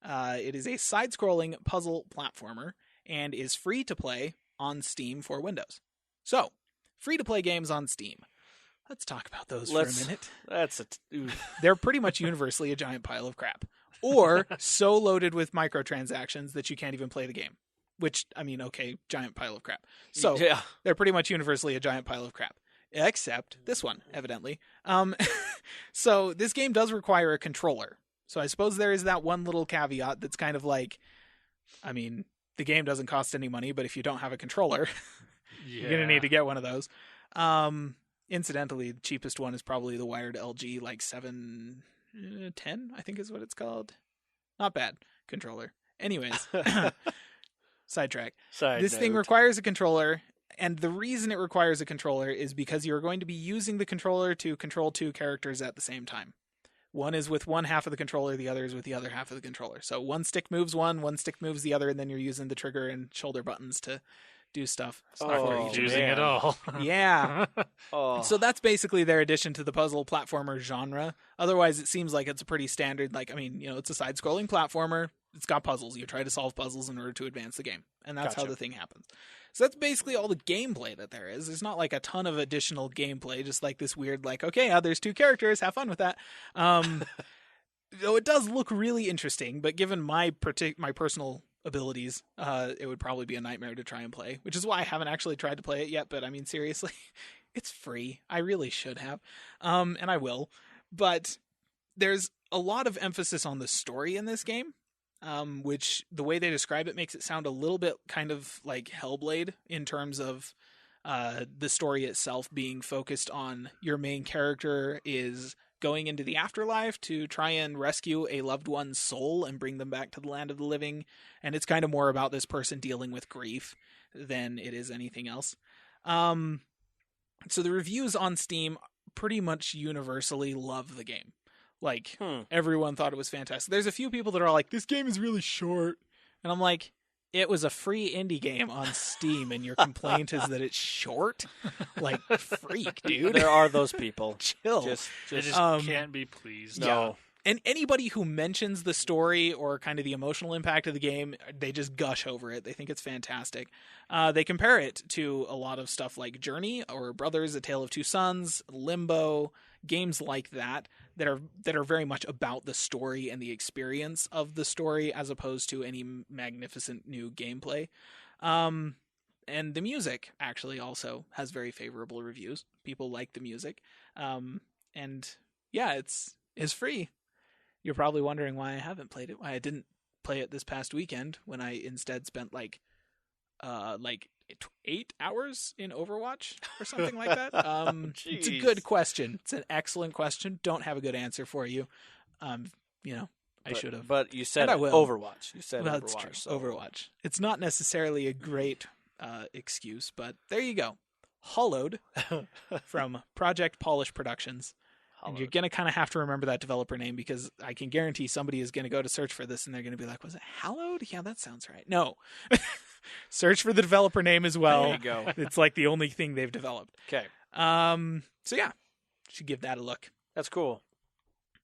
It is a side-scrolling puzzle platformer and is free to play on Steam for Windows. So, free to play games on Steam. Let's talk about those for a minute. They're pretty much universally a giant pile of crap. Or so loaded with microtransactions that you can't even play the game. Which, I mean, okay, giant pile of crap. So, Yeah. they're pretty much universally a giant pile of crap. Except this one, evidently. So, this game does require a controller. So, I suppose there is that one little caveat that's kind of like, I mean, the game doesn't cost any money, but if you don't have a controller, you're going to need to get one of those. Incidentally, the cheapest one is probably the wired LG, like 710, I think is what it's called. Not bad controller. Anyways, sidetrack. This thing requires a controller, and the reason it requires a controller is because you're going to be using the controller to control two characters at the same time. One is with one half of the controller, the other is with the other half of the controller. So one stick moves one stick moves the other, and then you're using the trigger and shoulder buttons to do stuff. It's not confusing at all. Yeah. Oh. So that's basically their addition to the puzzle platformer genre. Otherwise, it seems like it's a pretty standard, like, I mean, you know, it's a side-scrolling platformer. It's got puzzles. You try to solve puzzles in order to advance the game. And that's how the thing happens. So that's basically all the gameplay that there is. There's not like a ton of additional gameplay, just like this weird, like, okay, there's two characters, have fun with that. Though it does look really interesting, but given my personal abilities, it would probably be a nightmare to try and play, which is why I haven't actually tried to play it yet. But I mean, seriously, it's free. I really should have, and I will. But there's a lot of emphasis on the story in this game, which the way they describe it makes it sound a little bit kind of like Hellblade in terms of the story itself being focused on your main character is going into the afterlife to try and rescue a loved one's soul and bring them back to the land of the living. And it's kind of more about this person dealing with grief than it is anything else. So the reviews on Steam pretty much universally love the game. Like, everyone thought it was fantastic. There's a few people that are like, this game is really short. And I'm like, it was a free indie game on Steam, and your complaint is that it's short? Like, freak, dude. There are those people. Chill. They just can't be pleased. No. Yeah. And anybody who mentions the story or kind of the emotional impact of the game, they just gush over it. They think it's fantastic. They compare it to a lot of stuff like Journey or Brothers: A Tale of Two Sons, Limbo, games like that are very much about the story and the experience of the story as opposed to any magnificent new gameplay. And the music actually also has very favorable reviews. People like the music. And yeah, it's free. You're probably wondering why I haven't played it, why I didn't play it this past weekend when I instead spent like 8 hours in Overwatch or something like that. It's a good question. It's an excellent question. Don't have a good answer for you. I should have. But you said I will. Overwatch. You said Well, Overwatch. it's true. So. Overwatch. It's not necessarily a great excuse, but there you go. Hollowed from Project Polish Productions. And you're going to kind of have to remember that developer name because I can guarantee somebody is going to go to search for this and they're going to be like, was it Hallowed? Yeah, that sounds right. No. Search for the developer name as well. There you go. It's like the only thing they've developed. Okay. So yeah, should give that a look. That's cool.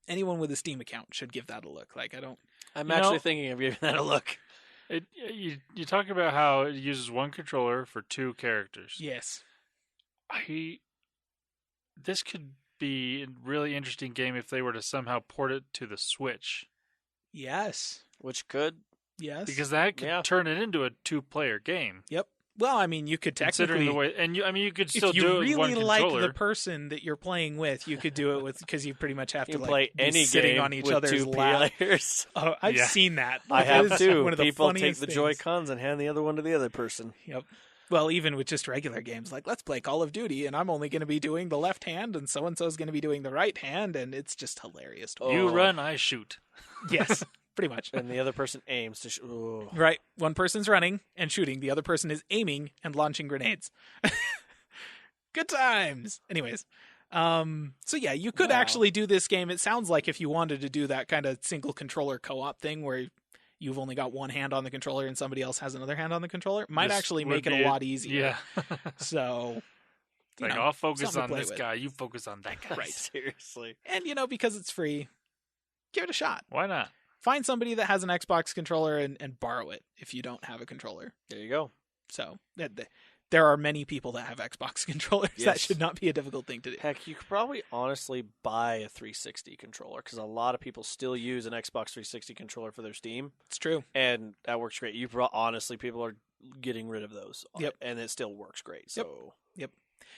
Anyone with a Steam account should give that a look. Like, I'm actually thinking of giving that a look. You talk about how it uses one controller for two characters. Yes. This could be a really interesting game if they were to somehow port it to the Switch. Yes. Which could. Yes. Because that could turn it into a two-player game. Yep. Well, I mean, you could technically, considering the way, and you could still if you do it really with one like controller. the person that you're playing with, you could do it with because you pretty much have to play be any sitting game on each with other's two lap. players. Oh, I've seen that. I It have is too. One of the People take funniest the things. Joy-Cons and hand the other one to the other person. Yep. Well, even with just regular games, like let's play Call of Duty, and I'm only going to be doing the left hand, and so is going to be doing the right hand, and it's just hilarious. You run, I shoot. Yes, pretty much. And the other person aims to Right. One person's running and shooting. The other person is aiming and launching grenades. Good times. Anyways, So yeah, you could Wow. actually do this game. It sounds like if you wanted to do that kind of single controller co-op thing where you've only got one hand on the controller and somebody else has another hand on the controller, might This actually would make it be a lot easier. Yeah. So, you Like, know, I'll focus something to on play this with. guy. You focus on that guy. Right. Seriously. And because it's free, give it a shot. Why not? Find somebody that has an Xbox controller and borrow it if you don't have a controller. There you go. So there are many people that have Xbox controllers. That Yes. should not be a difficult thing to do. Heck, you could probably honestly buy a 360 controller because a lot of people still use an Xbox 360 controller for their Steam, It's true. and that works great. Honestly, people are getting rid of those. Yep. And it still works great. So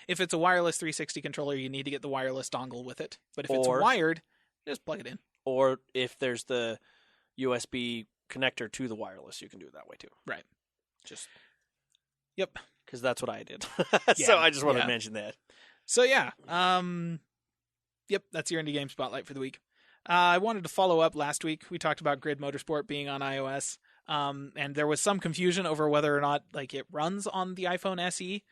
If it's a wireless 360 controller, you need to get the wireless dongle with it. But if it's Or- wired, just plug it in. Or if there's the USB connector to the wireless, you can do it that way too. Right. Just Yep. because that's what I did. Yeah, So I just wanted yeah. to mention that. So yeah, yep, that's your indie game spotlight for the week. I wanted to follow up last week. We talked about Grid Motorsport being on iOS, and there was some confusion over whether or not it runs on the iPhone SE.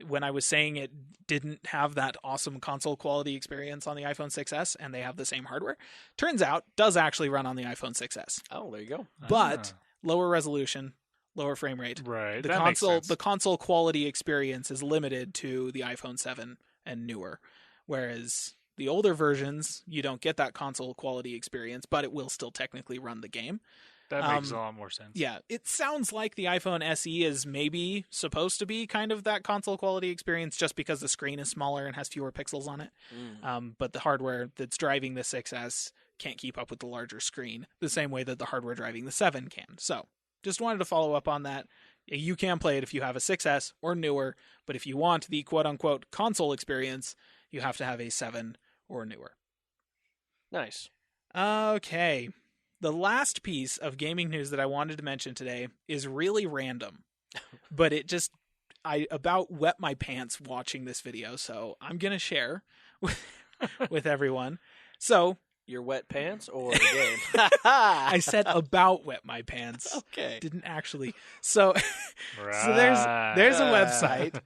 When I was saying it didn't have that awesome console quality experience on the iPhone 6s, and they have the same hardware. Turns out, does actually run on the iPhone 6s, Oh, there you go. but lower resolution, lower frame rate. Right. The that makes sense. the console quality experience is limited to the iPhone 7 and newer, whereas the older versions you don't get that console quality experience, but it will still technically run the game. That makes a lot more sense. Yeah, it sounds like the iPhone SE is maybe supposed to be kind of that console quality experience just because the screen is smaller and has fewer pixels on it. But the hardware that's driving the 6S can't keep up with the larger screen the same way that the hardware driving the 7 can. So just wanted to follow up on that. You can play it if you have a 6S or newer, but if you want the quote-unquote console experience, you have to have a 7 or newer. Nice. Okay. The last piece of gaming news that I wanted to mention today is really random, but I about wet my pants watching this video, so I'm going to share with everyone. So, Your wet pants or the game? I said about wet my pants. Okay. Didn't actually. So Right. so there's a website.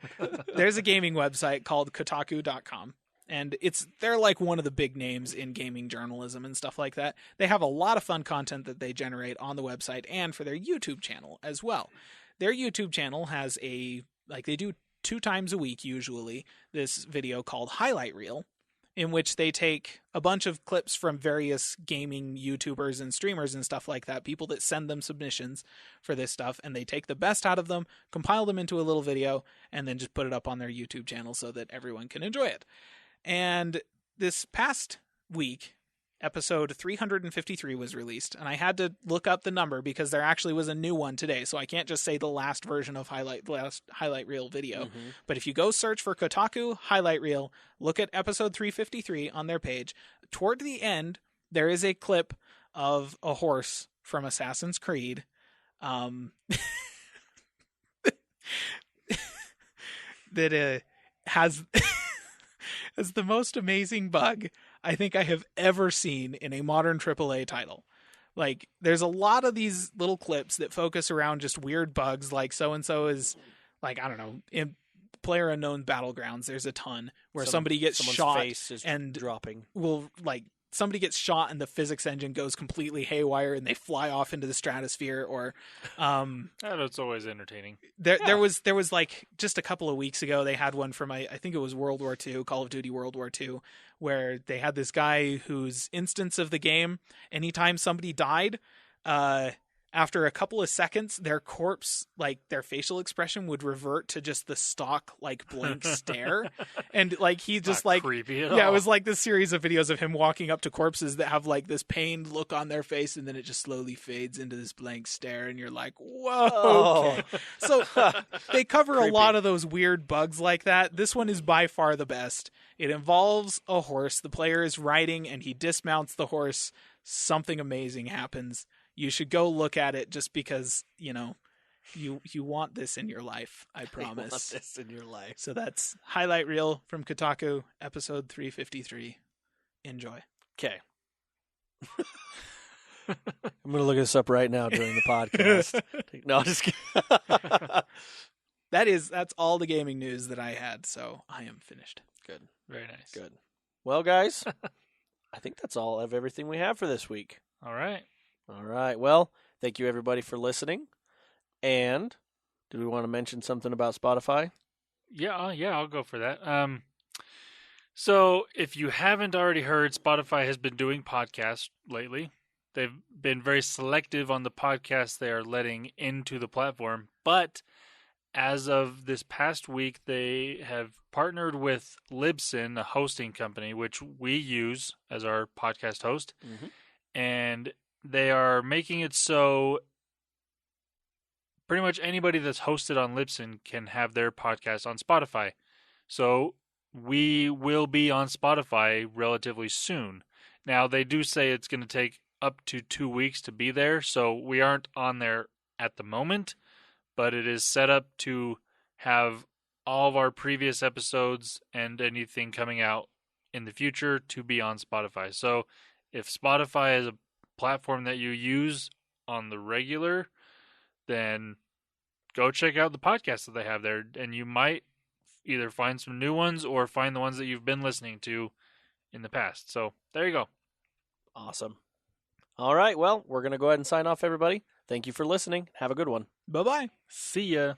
There's a gaming website called Kotaku.com. And they're like one of the big names in gaming journalism and stuff like that. They have a lot of fun content that they generate on the website and for their YouTube channel as well. Their YouTube channel has they do 2 times a week usually, this video called Highlight Reel, in which they take a bunch of clips from various gaming YouTubers and streamers and stuff like that, people that send them submissions for this stuff, and they take the best out of them, compile them into a little video, and then just put it up on their YouTube channel so that everyone can enjoy it. And this past week, episode 353 was released, and I had to look up the number because there actually was a new one today, so I can't just say the last version of last highlight reel video. Mhm. But if you go search for Kotaku highlight reel, look at episode 353 on their page. Toward the end, there is a clip of a horse from Assassin's Creed. That has is the most amazing bug I think I have ever seen in a modern AAA title. Like, there's a lot of these little clips that focus around just weird bugs, like so-and-so is, like, I don't know, in PlayerUnknown Battlegrounds, there's a ton where somebody gets Someone's shot face is and dropping. somebody gets shot and the physics engine goes completely haywire and they fly off into the stratosphere, or That's always entertaining. there was like just a couple of weeks ago they had one from I think it was World War II, Call of Duty World War II, where they had this guy whose instance of the game, anytime somebody died, after a couple of seconds, their corpse, like their facial expression would revert to just the stock, like blank stare. And like he just Not like, creepy at yeah, all. it was like this series of videos of him walking up to corpses that have like this pained look on their face. And then it just slowly fades into this blank stare. And you're like, whoa. Oh. Okay. So they cover a Creepy. lot of those weird bugs like that. This one is by far the best. It involves a horse. The player is riding and he dismounts the horse. Something amazing happens. You should go look at it just because, you want this in your life, I promise. You want this in your life. So that's Highlight Reel from Kotaku, episode 353. Enjoy. Okay. I'm going to look this up right now during the podcast. No, just kidding. That's all the gaming news that I had. So I am finished. Good. Very nice. Good. Well, guys, I think that's all of everything we have for this week. All right. All right. Well, thank you everybody for listening. And do we want to mention something about Spotify? Yeah, I'll go for that. So if you haven't already heard, Spotify has been doing podcasts lately. They've been very selective on the podcasts they are letting into the platform, but as of this past week, they have partnered with Libsyn, a hosting company, which we use as our podcast host, and they are making it so pretty much anybody that's hosted on Libsyn can have their podcast on Spotify. So we will be on Spotify relatively soon. Now, they do say it's going to take up to 2 weeks to be there, so we aren't on there at the moment, but it is set up to have all of our previous episodes and anything coming out in the future to be on Spotify. So if Spotify is a platform that you use on the regular, then go check out the podcasts that they have there, and you might either find some new ones or find the ones that you've been listening to in the past. So there you go. Awesome. All right. Well, we're going to go ahead and sign off, everybody. Thank you for listening. Have a good one. Bye-bye. See ya.